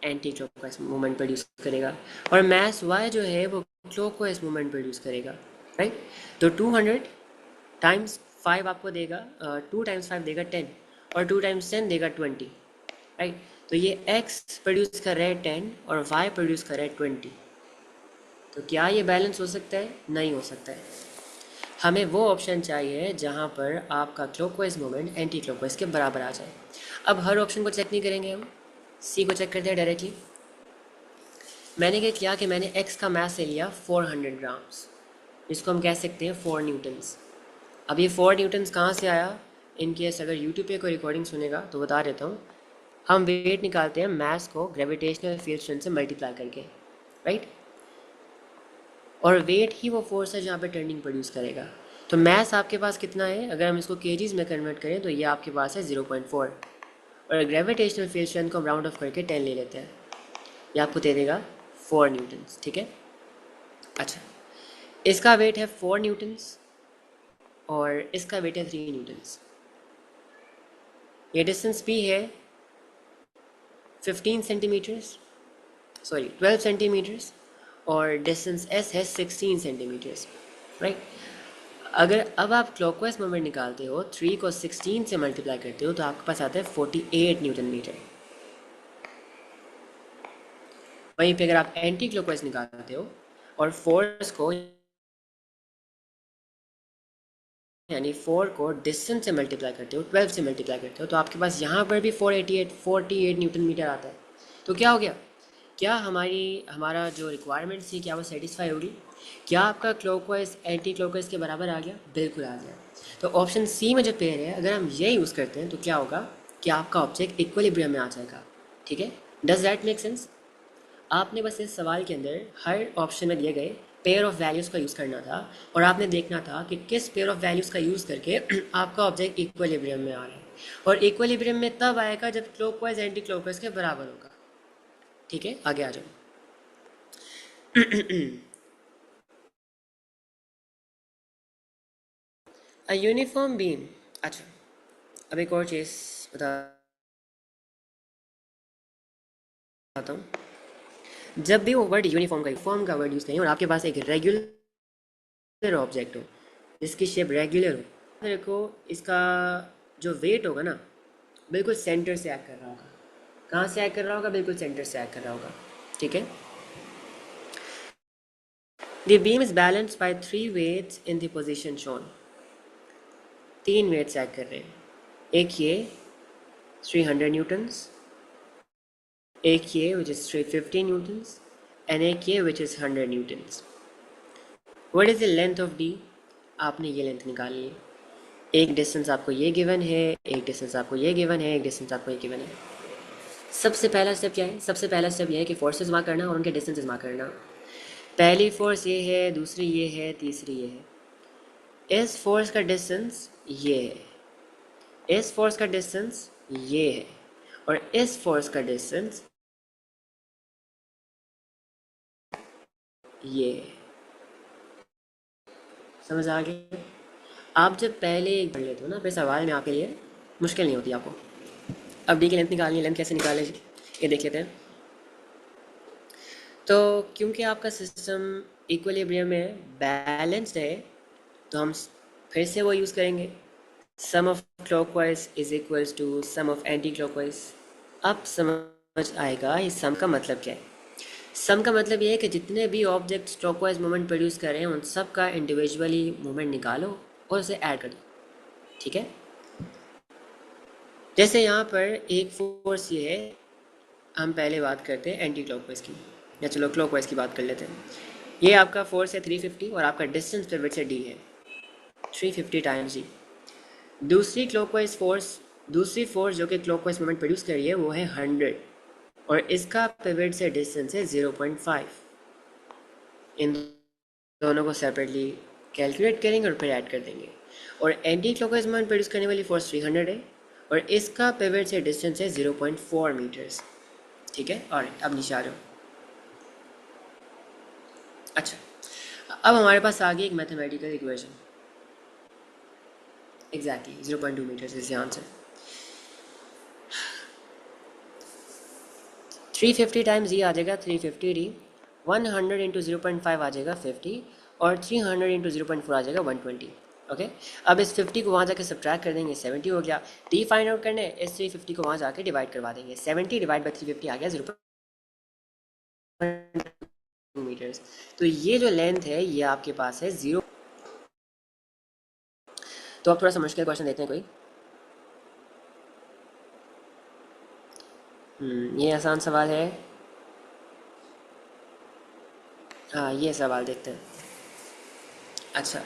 anti clockwise movement produce करेगा और मैस y जो है वो क्लॉकवाइज मूवमेंट प्रोड्यूस करेगा, राइट। तो 200 टाइम्स 5 आपको देगा, 2 टाइम्स 5 देगा 10 और 2 टाइम्स 10 देगा 20, राइट। तो ये x प्रोड्यूस कर रहा है 10 और y प्रोड्यूस कर रहा है 20। तो क्या ये बैलेंस हो सकता है? नहीं हो सकता है। हमें वो ऑप्शन चाहिए जहाँ पर आपका क्लॉकवाइज मोमेंट एंटी क्लॉकवाइज के बराबर आ जाए। अब हर ऑप्शन को चेक नहीं करेंगे, हम सी को चेक करते हैं डायरेक्टली। मैंने क्या किया कि मैंने x का मास ले लिया 400 ग्राम्स, इसको हम कह सकते हैं 4 न्यूटन्स। अब ये 4 न्यूटन्स कहाँ से आया? इन केस अगर यूट्यूब पे कोई रिकॉर्डिंग सुनेगा तो बता देता हूँ। हम वेट निकालते हैं मास को ग्रेविटेशनल फील्ड स्ट्रेंथ से मल्टीप्लाई करके, राइट। और वेट ही वो फोर्स है जहाँ पे टर्निंग प्रोड्यूस करेगा। तो मास आपके पास कितना है? अगर हम इसको केजीज में कन्वर्ट करें तो ये आपके पास है 0.4, और ग्रेविटेशनल फील्ड स्ट्रेंथ को हम राउंड ऑफ करके 10 ले लेते हैं, ये आपको दे देगा 4 न्यूटन्स, ठीक है। अच्छा, इसका वेट है 4 न्यूटन्स और इसका वेट है 3 न्यूटन्स। ये डिस्टेंस p है 15 सेंटीमीटर्स, सॉरी 12 सेंटीमीटर्स और डिस्टेंस एस है 16 सेंटीमीटर्स, राइट। अगर अब आप क्लॉकवाइज मोमेंट निकालते हो, 3 को 16 से मल्टीप्लाई करते हो तो आपके पास आता है 48 न्यूटन मीटर। वहीं पे अगर आप एंटी क्लॉकवाइज निकालते हो और फोर्स को यानी 4 को डिस्टेंस से मल्टीप्लाई करते हो, 12 से मल्टीप्लाई करते हो, तो आपके पास यहाँ पर भी 48 न्यूटन मीटर आता है। तो क्या हो गया, क्या हमारा जो रिक्वायरमेंट थी क्या वो सेटिस्फाई होगी? क्या आपका क्लॉकवाइज एंटी क्लॉकवाइज के बराबर आ गया? बिल्कुल आ गया। तो ऑप्शन सी में जो पेयर है, अगर हम ये यूज़ करते हैं तो क्या होगा कि आपका ऑब्जेक्ट इक्विलिब्रियम में आ जाएगा। ठीक है, डज दैट मेक सेंस? आपने बस इस सवाल के अंदर हर ऑप्शन में दिए गए पेयर ऑफ वैल्यूज़ का यूज़ करना था और आपने देखना था कि किस पेयर ऑफ वैल्यूज़ का यूज़ करके आपका ऑब्जेक्ट इक्विलिब्रियम में आ रहा है। और इक्विलिब्रियम में तब आएगा जब क्लॉकवाइज एंटी क्लॉकवाइज के बराबर होगा। ठीक है, आगे आ जाओ। A uniform beam. अच्छा, अब एक और चीज़ बताता हूँ। जब भी वो वर्ड यूनिफॉर्म का वर्ड यूज़ करें और आपके पास एक रेगुलर ऑब्जेक्ट हो जिसकी शेप रेगुलर हो, देखो इसका जो वेट होगा ना, बिल्कुल सेंटर से एक्ट कर रहा होगा। कहाँ से एक्ट कर रहा होगा? बिल्कुल सेंटर से एक्ट कर रहा होगा। ठीक है, the beam is balanced by 3 weights in the position shown. 3 weights act कर रहे हैं, एक ये 300 न्यूटन्स, एक ये विच इज़ 350 न्यूटन्स एंड एक ये which is 100 Newton's. What is the length of D? आपने ये लेंथ निकालनी है। एक डिस्टेंस आपको ये गिवन है, एक डिस्टेंस आपको ये गिवन है, एक डिस्टेंस आपको ये गिवन है। सबसे पहला स्टेप क्या है? सबसे पहला स्टेप ये है कि फोर्सेस मार्क करना और उनके डिस्टेंसेस मार्क करना। पहली फोर्स ये है, दूसरी ये है, तीसरी ये है। इस फोर्स का डिस्टेंस ये है, इस फोर्स का डिस्टेंस ये है और इस फोर्स का डिस्टेंस ये है। समझ आ गया? आप जब पहले एक पढ़ लेते हो ना, फिर सवाल में आपके लिए मुश्किल नहीं होती आपको। अब डी की लेंथ निकालनी है, लेंथ कैसे निकालें ये देख लेते हैं। तो क्योंकि आपका सिस्टम इक्विलिब्रियम में बैलेंस्ड है तो हम फिर से वो यूज़ करेंगे, sum of clockwise is equals to sum of anti clockwise. अब समझ आएगा इस सम का मतलब क्या है। सम का मतलब ये है कि जितने भी ऑब्जेक्ट्स क्लॉकवाइज मोमेंट प्रोड्यूस कर रहे हैं उन सब का इंडिविजुअली मोमेंट निकालो और उसे ऐड कर दो। ठीक है, जैसे यहाँ पर एक फोर्स ये है, हम पहले बात करते हैं एंटी क्लॉकवाइज की, या चलो क्लॉकवाइज की बात कर लेते हैं। ये आपका फोर्स है 350 और आपका डिस्टेंस पिवट से डी है 350 टाइम्स जी। दूसरी फोर्स जो कि क्लॉकवाइज मोमेंट प्रोड्यूस कर रही है वो है 100 और इसका पिवट से डिस्टेंस है 0.5। इन दोनों को सेपरेटली कैलकुलेट करेंगे और फिर ऐड कर देंगे। और एंटी क्लॉकवाइज मोमेंट प्रोड्यूस करने वाली फोर्स 300 है और इसका पिवट से डिस्टेंस है 0.4 मीटर्स। ठीक है, और अब नीचे आ जाओ। अच्छा, अब हमारे पास आ गई एक mathematical equation. Exactly 0.2 metres is the answer. 350 times ये आ जाएगा 350 डी, 100 इंटू 0.5 आ जाएगा 50 और 300 इंटू 0.4 आ जाएगा 120। ओके, अब इस 50 को वहाँ जाके सब्ट्रैक्ट कर देंगे, 70 हो गया। डी फाइंड आउट करने इस 350 को वहाँ जाके डिवाइड करवा देंगे, 70 डिवाइड बाई 350 आ गया 0.2 मीटर्स। तो ये जो लेंथ है ये आपके पास है 0। तो अब थोड़ा सा मुश्किल क्वेश्चन देते हैं कोई। ये आसान सवाल है। हाँ, ये सवाल देखते हैं। अच्छा,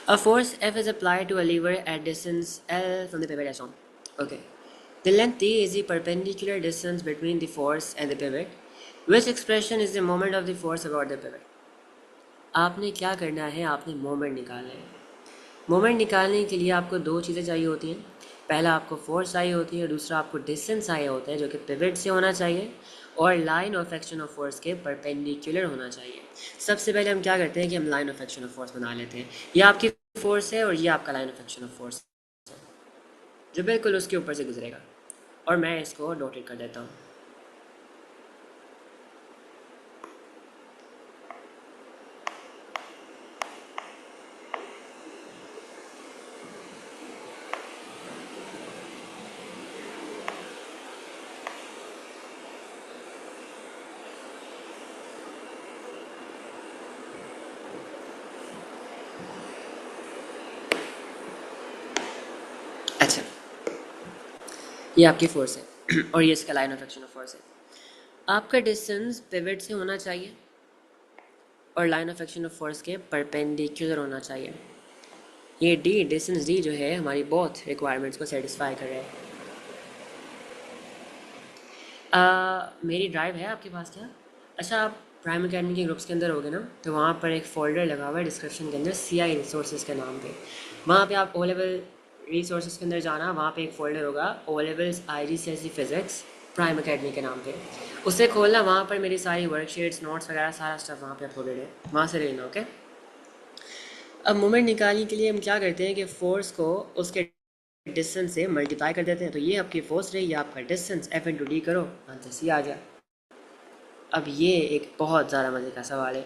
a force F is applied to a lever at distance L from the pivot as shown. Okay, the length T is the perpendicular distance between the force and the pivot. Which expression is the moment of the force about the pivot? आपने क्या करना है, आपने moment निकालना है। Moment निकालने के लिए आपको दो चीज़ें चाहिए होती हैं। पहला आपको फोर्स चाहिए होती है, दूसरा आपको डिस्टेंस चाहिए होता है जो कि पिवट से होना चाहिए और line of action of force के परपेंडिकुलर होना चाहिए। सबसे पहले हम क्या करते हैं कि हम line of action of force बना लेते हैं। ये आपकी फोर्स है और ये आपका line of action of force है जो बिल्कुल उसके ऊपर से गुजरेगा, और मैं इसको डॉटेड कर देता हूँ। अच्छा, ये आपकी फोर्स है और ये इसका line of action of force है। आपका डिस्टेंस पिवट से होना चाहिए और line of action of force के परपेंडिकुलर होना चाहिए। ये डी डिस्टेंस डी जो है हमारी बहुत रिक्वायरमेंट्स को सेटिस्फाई कर रहा है। मेरी ड्राइव है आपके पास क्या? अच्छा, आप प्राइम अकेडमी के ग्रुप्स के अंदर होगे ना, तो वहाँ पर एक फ़ोल्डर लगा हुआ है डिस्क्रिप्शन के अंदर CI रिसोर्सेज के नाम पे। वहाँ पे आप ओ लेवल रिसोर्सेज के अंदर जाना, वहाँ पे एक फ़ोल्डर होगा O levels IGCSE physics Prime Academy के नाम पे। उसे खोलना, वहाँ पर मेरी सारी वर्कशीट्स नोट्स वगैरह सारा स्टफ वहाँ पे अपलोडेड है, वहाँ से ले लेना। ओके, अब मोमेंट निकालने के लिए हम क्या करते हैं कि फ़ोर्स को उसके डिस्टेंस से मल्टीप्लाई कर देते हैं। तो ये आपकी फोर्स रही, ये आपका डिस्टेंस, F इंटू डी करो, आंसर सी आ गया। अब ये एक बहुत ज़्यादा मज़े का सवाल है।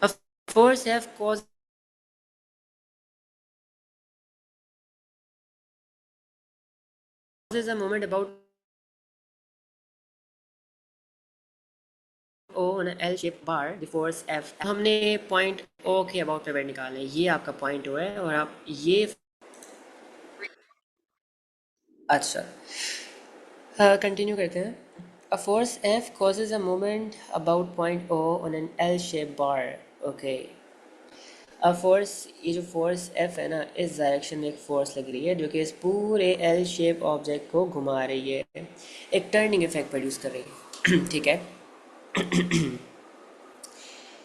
अब force F causes a moment about O on a L shaped bar, the force F। हमने पॉइंट O के अबाउट पे निकालना है, ये आपका पॉइंट O है और आप ये अच्छा कंटिन्यू करते हैं। A force F causes a moment about point O on an L shaped bar। Okay, अब फोर्स, ये जो फोर्स F है ना, इस डायरेक्शन में एक फोर्स लग रही है जो कि इस पूरे L शेप ऑब्जेक्ट को घुमा रही है, एक टर्निंग इफेक्ट प्रोड्यूस कर रही है ठीक है।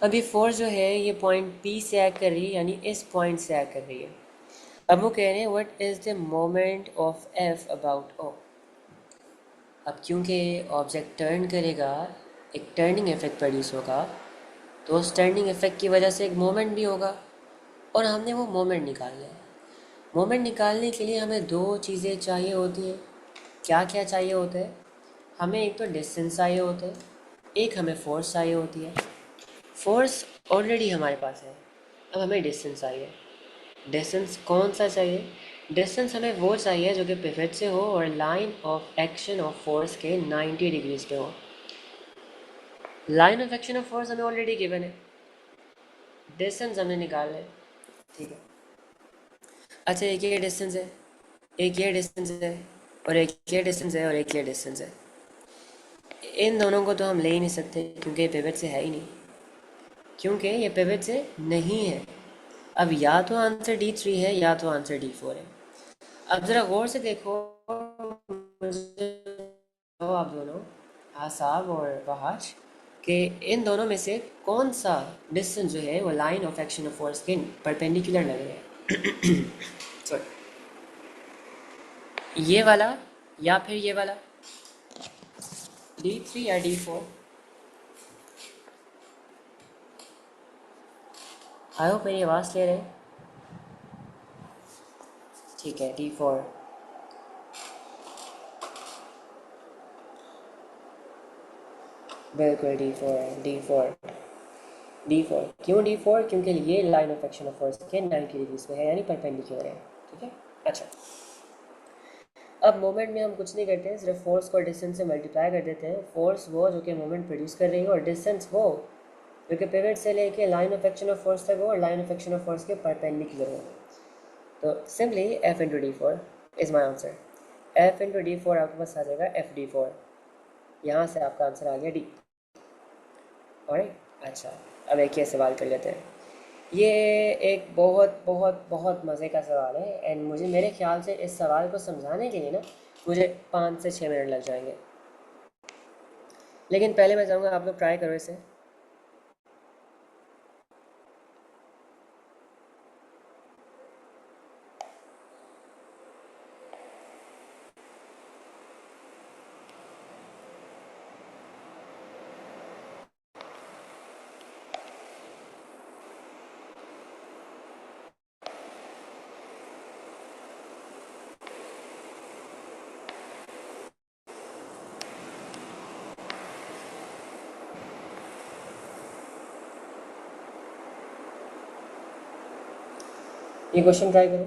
अब ये फोर्स जो है ये पॉइंट P से एक्ट कर रही है, यानी इस पॉइंट से एक्ट कर रही है। अब वो कह रहे हैं what is the moment of F about O। अब क्योंकि ऑब्जेक्ट टर्न करेगा, एक टर्निंग इफेक्ट प्रोड्यूस होगा, तो उस टर्निंग इफेक्ट की वजह से एक मोमेंट भी होगा और हमने वो मोमेंट निकालना है। मोमेंट निकालने के लिए हमें दो चीज़ें चाहिए होती हैं। क्या क्या चाहिए होता है? हमें एक तो डिस्टेंस चाहिए होता है, एक हमें फोर्स चाहिए होती है। फोर्स ऑलरेडी हमारे पास है, अब हमें डिस्टेंस चाहिए। डिस्टेंस कौन सा चाहिए? डिस्टेंस हमें वो चाहिए जो कि पिवट से हो और line of action of force के 90 डिग्रीज पे हो। Line of action of force हमें ऑलरेडी गिवन है, डिस्टेंस हमने निकाल है। ठीक है, अच्छा एक ये डिस्टेंस है, एक ये डिस्टेंस है और एक ये डिस्टेंस है और एक ये डिस्टेंस है। इन दोनों को तो हम ले ही नहीं सकते क्योंकि ये पिवट से है ही नहीं, क्योंकि ये पिवट से नहीं है। अब या तो आंसर D3 है या तो आंसर D4 है। अब ज़रा गौर से देखो, मुझे आप दोनों आसाब और वहाज कि इन दोनों में से कौन सा डिस्टेंस जो है वो line of action of force के परपेंडिकुलर लग रहा है सॉरी, ये वाला या फिर ये वाला, D3 या D4? आई होप मेरी आवाज़ क्लियर है। ठीक है, D4। बिल्कुल D4 है, D4। D4 क्यों D4? क्योंकि ये line of action of force के 90 डिग्रीज पे है, यानी परपेंडिकुलर है। ठीक है, अच्छा अब मोमेंट में हम कुछ नहीं करते हैं, सिर्फ फोर्स को डिस्टेंस से मल्टीप्लाई कर देते हैं। फोर्स वो जो कि मोमेंट प्रोड्यूस कर रही हो और डिस्टेंस वो जो कि पिवट से लेके line of action of force तक हो और line of action of force के परपेंडिकुलर हो। तो simply F into D4 is my answer. F into D4 आपके पास आ जाएगा FD4। यहाँ से आपका आंसर आ गया D। और अच्छा, अब एक ये सवाल कर लेते हैं। ये एक बहुत बहुत बहुत मज़े का सवाल है एंड मुझे मेरे ख्याल से इस सवाल को समझाने के लिए ना मुझे 5 से 6 मिनट लग जाएंगे, लेकिन पहले मैं चाहूँगा आप लोग ट्राई करो इसे। ये क्वेश्चन ट्राई करो।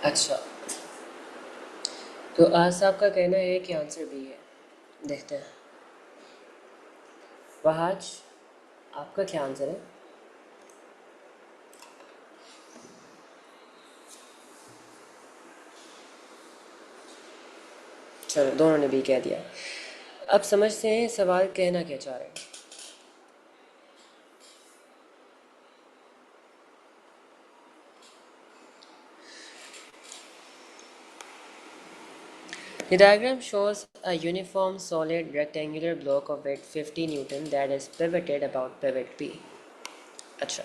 अच्छा, तो आज साहब का कहना है कि आंसर बी है। देखते हैं वहाज, आपका क्या आंसर है? चलो, दोनों ने बी कह दिया। अब समझते हैं सवाल कहना क्या चाह रहे हैं। The diagram shows a uniform solid rectangular block of weight 50 Newton that is pivoted about pivot P. अच्छा,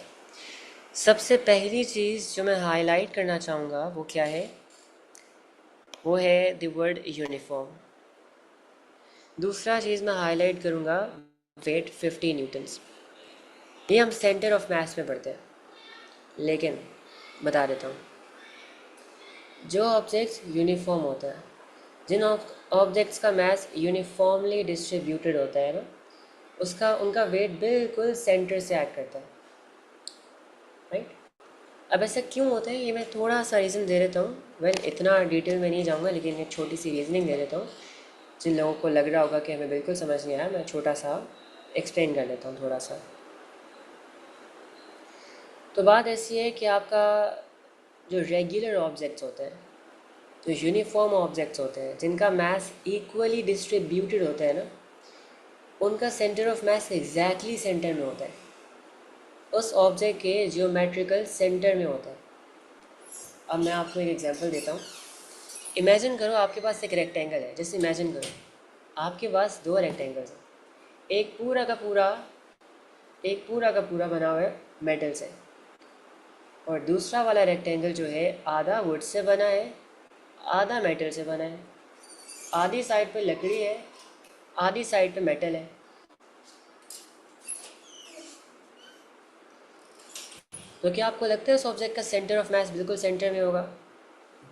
सबसे पहली चीज़ जो मैं हाईलाइट करना चाहूँगा वो क्या है? वो है द वर्ड यूनिफॉर्म। दूसरा चीज़ मैं हाईलाइट करूँगा वेट 50 न्यूटन्स। ये हम सेंटर ऑफ मास में पढ़ते हैं, लेकिन बता देता हूँ, जो ऑब्जेक्ट्स यूनिफॉर्म होता है, जिन ऑब्जेक्ट्स का मास यूनिफॉर्मली डिस्ट्रीब्यूटेड होता है ना, उसका उनका वेट बिल्कुल सेंटर से एक्ट करता है, राइट? अब ऐसा क्यों होता है ये मैं थोड़ा सा रीज़न दे देता हूँ। इतना डिटेल में नहीं जाऊँगा, लेकिन एक छोटी सी रीजनिंग दे देता हूँ। जिन लोगों को लग रहा होगा कि हमें बिल्कुल समझ नहीं आया, मैं छोटा सा एक्सप्लेन कर देता हूँ थोड़ा सा। तो बात ऐसी है कि आपका जो रेगुलर ऑब्जेक्ट्स होते हैं, जो यूनिफॉर्म ऑब्जेक्ट्स होते हैं, जिनका मास इक्वली डिस्ट्रीब्यूटेड होता है ना, उनका centre of mass exactly centre में होता है, उस ऑब्जेक्ट के जियोमेट्रिकल सेंटर में होता है। अब मैं आपको एक एग्जांपल देता हूँ। इमेजिन करो आपके पास एक रेक्टेंगल है। जैसे इमेजिन करो आपके पास दो रेक्टेंगल्स हैं। एक पूरा का पूरा बना हुआ है मेटल से, और दूसरा वाला रेक्टेंगल जो है आधा वुड से बना है, आधा मेटल से बना है। आधी साइड पे लकड़ी है, आधी साइड पे मेटल है। तो क्या आपको लगता है उस ऑब्जेक्ट का सेंटर ऑफ मास बिल्कुल सेंटर में होगा?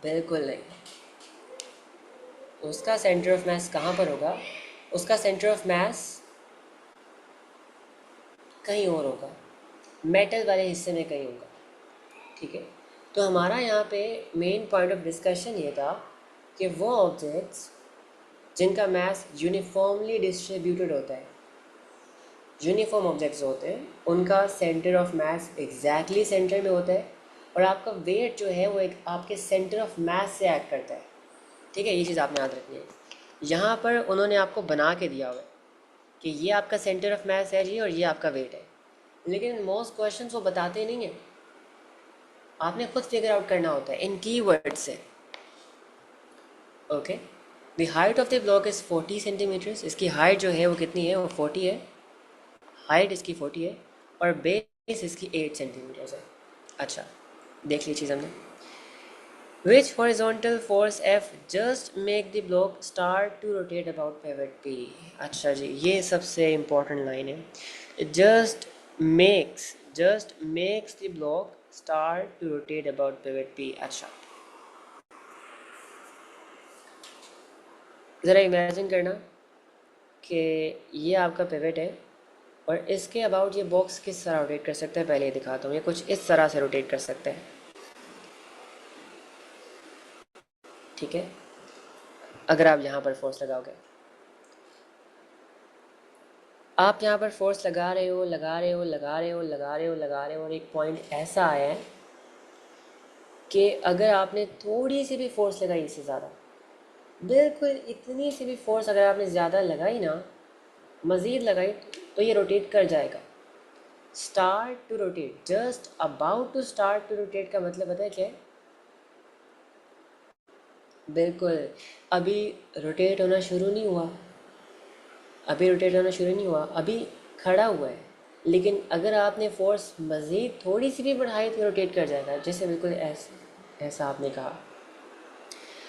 बिल्कुल नहीं। उसका सेंटर ऑफ मास कहाँ पर होगा? उसका सेंटर ऑफ मास कहीं और होगा, मेटल वाले हिस्से में कहीं होगा। ठीक है, तो हमारा यहाँ पे मेन पॉइंट ऑफ डिस्कशन ये था कि वो ऑब्जेक्ट्स जिनका मास यूनिफॉर्मली डिस्ट्रीब्यूटेड होता है, यूनिफॉर्म ऑब्जेक्ट्स होते हैं, उनका centre of mass exactly centre में होता है, और आपका वेट जो है वो एक आपके सेंटर ऑफ मास से एक्ट करता है। ठीक है, ये चीज़ आपने याद रखनी है। यहाँ पर उन्होंने आपको बना के दिया हुआ है कि ये आपका सेंटर ऑफ मास है जी, और ये आपका वेट है, लेकिन मोस्ट क्वेश्चन वो बताते नहीं हैं। आपने खुद फिगर आउट करना होता है इन की वर्ड से। Okay, the height of the block is 40 centimetres. इसकी हाइट जो है वो कितनी है? वो 40 है। हाइट इसकी 40 है और बेस इसकी 8 सेंटीमीटर्स है। अच्छा, देख ली चीज़ हमने। Which horizontal force F just make the block start to rotate about pivot P? अच्छा जी, ये सबसे इम्पोर्टेंट लाइन है। It just makes the block start to rotate about pivot P. अच्छा, ज़रा इमेजिन करना कि ये आपका पिवट है, और इसके अबाउट ये बॉक्स किस तरह रोटेट कर सकता है पहले ये दिखाता हूँ। ये कुछ इस तरह से रोटेट कर सकता है। ठीक है, अगर आप यहाँ पर फोर्स लगाओगे, आप यहाँ पर फोर्स लगा रहे हो, और एक पॉइंट ऐसा आया है कि अगर आपने थोड़ी सी भी फोर्स लगाई, इससे ज़्यादा, बिल्कुल इतनी सी भी फोर्स अगर आपने ज़्यादा लगाई ना, मज़ीद लगाई, तो ये रोटेट कर जाएगा। Start to rotate, just about to start to rotate का मतलब पता है क्या है? बिल्कुल अभी रोटेट होना शुरू नहीं हुआ, अभी खड़ा हुआ है। लेकिन अगर आपने फोर्स मज़ीद थोड़ी सी भी बढ़ाई तो रोटेट कर जाएगा, जैसे बिल्कुल ऐसा आपने कहा।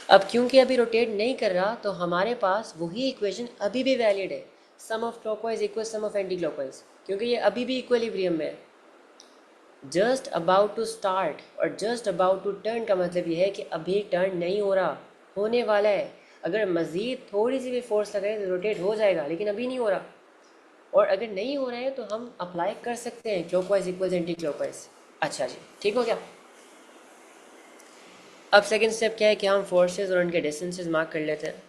अब क्योंकि अभी रोटेट नहीं कर रहा, तो हमारे पास वही इक्वेशन अभी भी वैलिड है, sum of clockwise equal sum of anti clockwise, क्योंकि ये अभी भी इक्विलिब्रियम में है। जस्ट अबाउट टू स्टार्ट और जस्ट अबाउट टू टर्न का मतलब ये है कि अभी टर्न नहीं हो रहा, होने वाला है। अगर मज़ीद थोड़ी सी भी फोर्स लगाए तो रोटेट हो जाएगा, लेकिन अभी नहीं हो रहा। और अगर नहीं हो रहा है तो हम अप्लाई कर सकते हैं क्लॉकवाइज इक्वल्स एंटी क्लॉकवाइज। अच्छा जी, ठीक हो गया। अब सेकंड स्टेप क्या है कि हम फोर्सेस और उनके डिस्टेंसेस मार्क कर लेते हैं।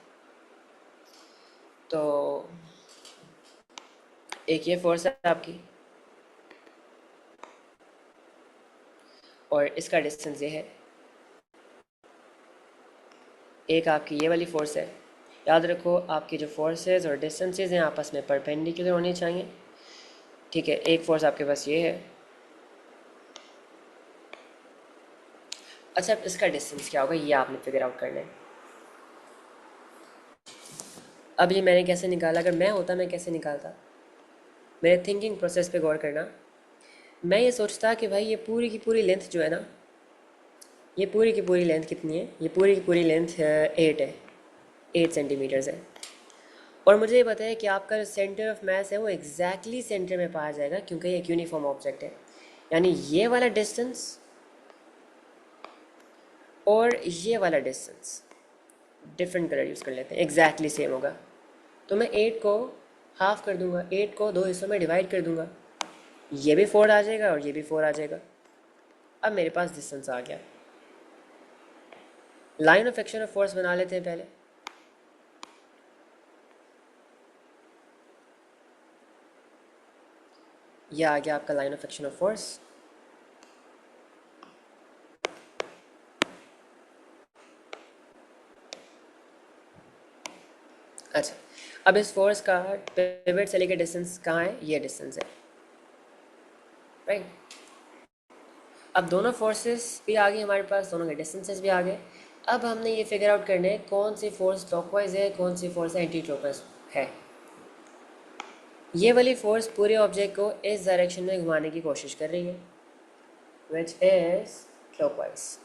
तो एक ये फोर्स है आपकी और इसका डिस्टेंस ये है। एक आपकी ये वाली फोर्स है। याद रखो आपकी जो फोर्सेस और डिस्टेंसेस हैं आपस में परपेंडिकुलर होनी चाहिए। ठीक है, एक फोर्स आपके पास ये है। अच्छा, अब इसका डिस्टेंस क्या होगा ये आपने फिगर आउट करना है। अब ये मैंने कैसे निकाला, अगर मैं होता मैं कैसे निकालता, मेरे थिंकिंग प्रोसेस पे गौर करना। मैं ये सोचता कि भाई ये पूरी की पूरी लेंथ जो है ना, ये पूरी की पूरी लेंथ कितनी है, ये पूरी की पूरी लेंथ 8 है, 8 सेंटीमीटर्स है। और मुझे ये पता है कि आपका जो सेंटर ऑफ मास है वो एग्जैक्टली सेंटर में पाया जाएगा क्योंकि ये एक यूनिफॉर्म ऑब्जेक्ट है। यानी ये वाला डिस्टेंस और ये वाला डिस्टेंस डिफरेंट कलर यूज़ कर लेते हैं, एग्जैक्टली सेम होगा। तो मैं 8 को हाफ कर दूंगा, 8 को 2 हिस्सों में डिवाइड कर दूंगा, ये भी 4 आ जाएगा और ये भी 4 आ जाएगा। अब मेरे पास डिस्टेंस आ गया। Line of action of force बना लेते हैं पहले। यह आ गया आपका line of action of force. अच्छा, अब इस फोर्स का पिवट से लेकर डिस्टेंस कहाँ है, ये डिस्टेंस है, राइट। अब दोनों फोर्सेस भी आ गई हमारे पास, दोनों के डिस्टेंसेस भी आ गए। अब हमने ये फिगर आउट करना है कौन सी फोर्स क्लॉकवाइज है, कौन सी फोर्स एंटी क्लॉकवाइज है। ये वाली फोर्स पूरे ऑब्जेक्ट को इस डायरेक्शन में घुमाने की कोशिश कर रही है, विच इज क्लॉकवाइज।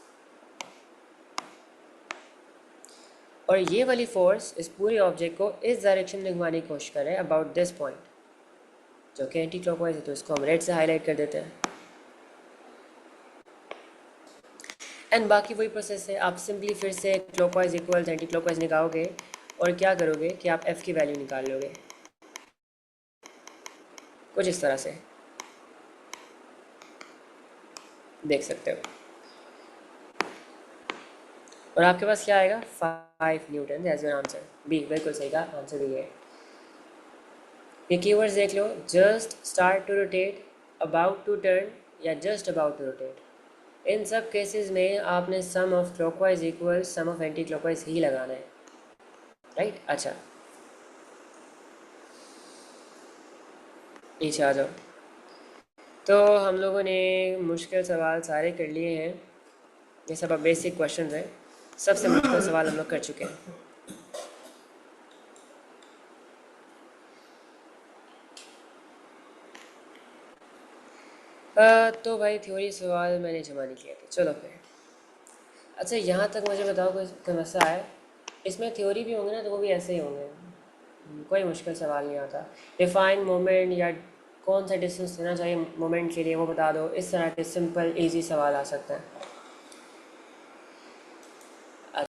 और ये वाली फोर्स इस पूरे ऑब्जेक्ट को इस डायरेक्शन में घुमाने की कोशिश कर रहे हैं अबाउट दिस पॉइंट, जो कि एंटी क्लॉकवाइज है। तो इसको हम रेड से हाईलाइट कर देते हैं। एंड बाकी वही प्रोसेस है, आप सिंपली फिर से क्लॉकवाइज इक्वल्स एंटी क्लॉकवाइज निकालोगे और क्या करोगे कि आप एफ़ की वैल्यू निकाल लोगे कुछ इस तरह से, देख सकते हो। और आपके पास क्या आएगा, 5 newton as your answer. B बिल्कुल सही का आंसर भी है। ये कीवर्ड्स देख लो, just start to rotate, about to turn या जस्ट अबाउट टू रोटेट। इन सब केसेस में आपने sum of clockwise equal sum of anti clockwise ही लगाना है, राइट। अच्छा, नीचे आ जाओ। तो हम लोगों ने मुश्किल सवाल सारे कर लिए हैं, ये सब अब बेसिक क्वेश्चन हैं। सबसे मुश्किल सवाल हम लोग कर चुके हैं। तो भाई थ्योरी सवाल मैंने जमा नहीं किया था, चलो फिर। अच्छा, यहाँ तक मुझे बताओ कोई मसला है इसमें, थ्योरी भी होंगे ना तो वो भी ऐसे ही होंगे, कोई मुश्किल सवाल नहीं आता। डिफाइन मोमेंट या कौन सा डिस्टेंस देना चाहिए मोमेंट के लिए वो बता दो, इस तरह के सिंपल इजी सवाल आ सकता है।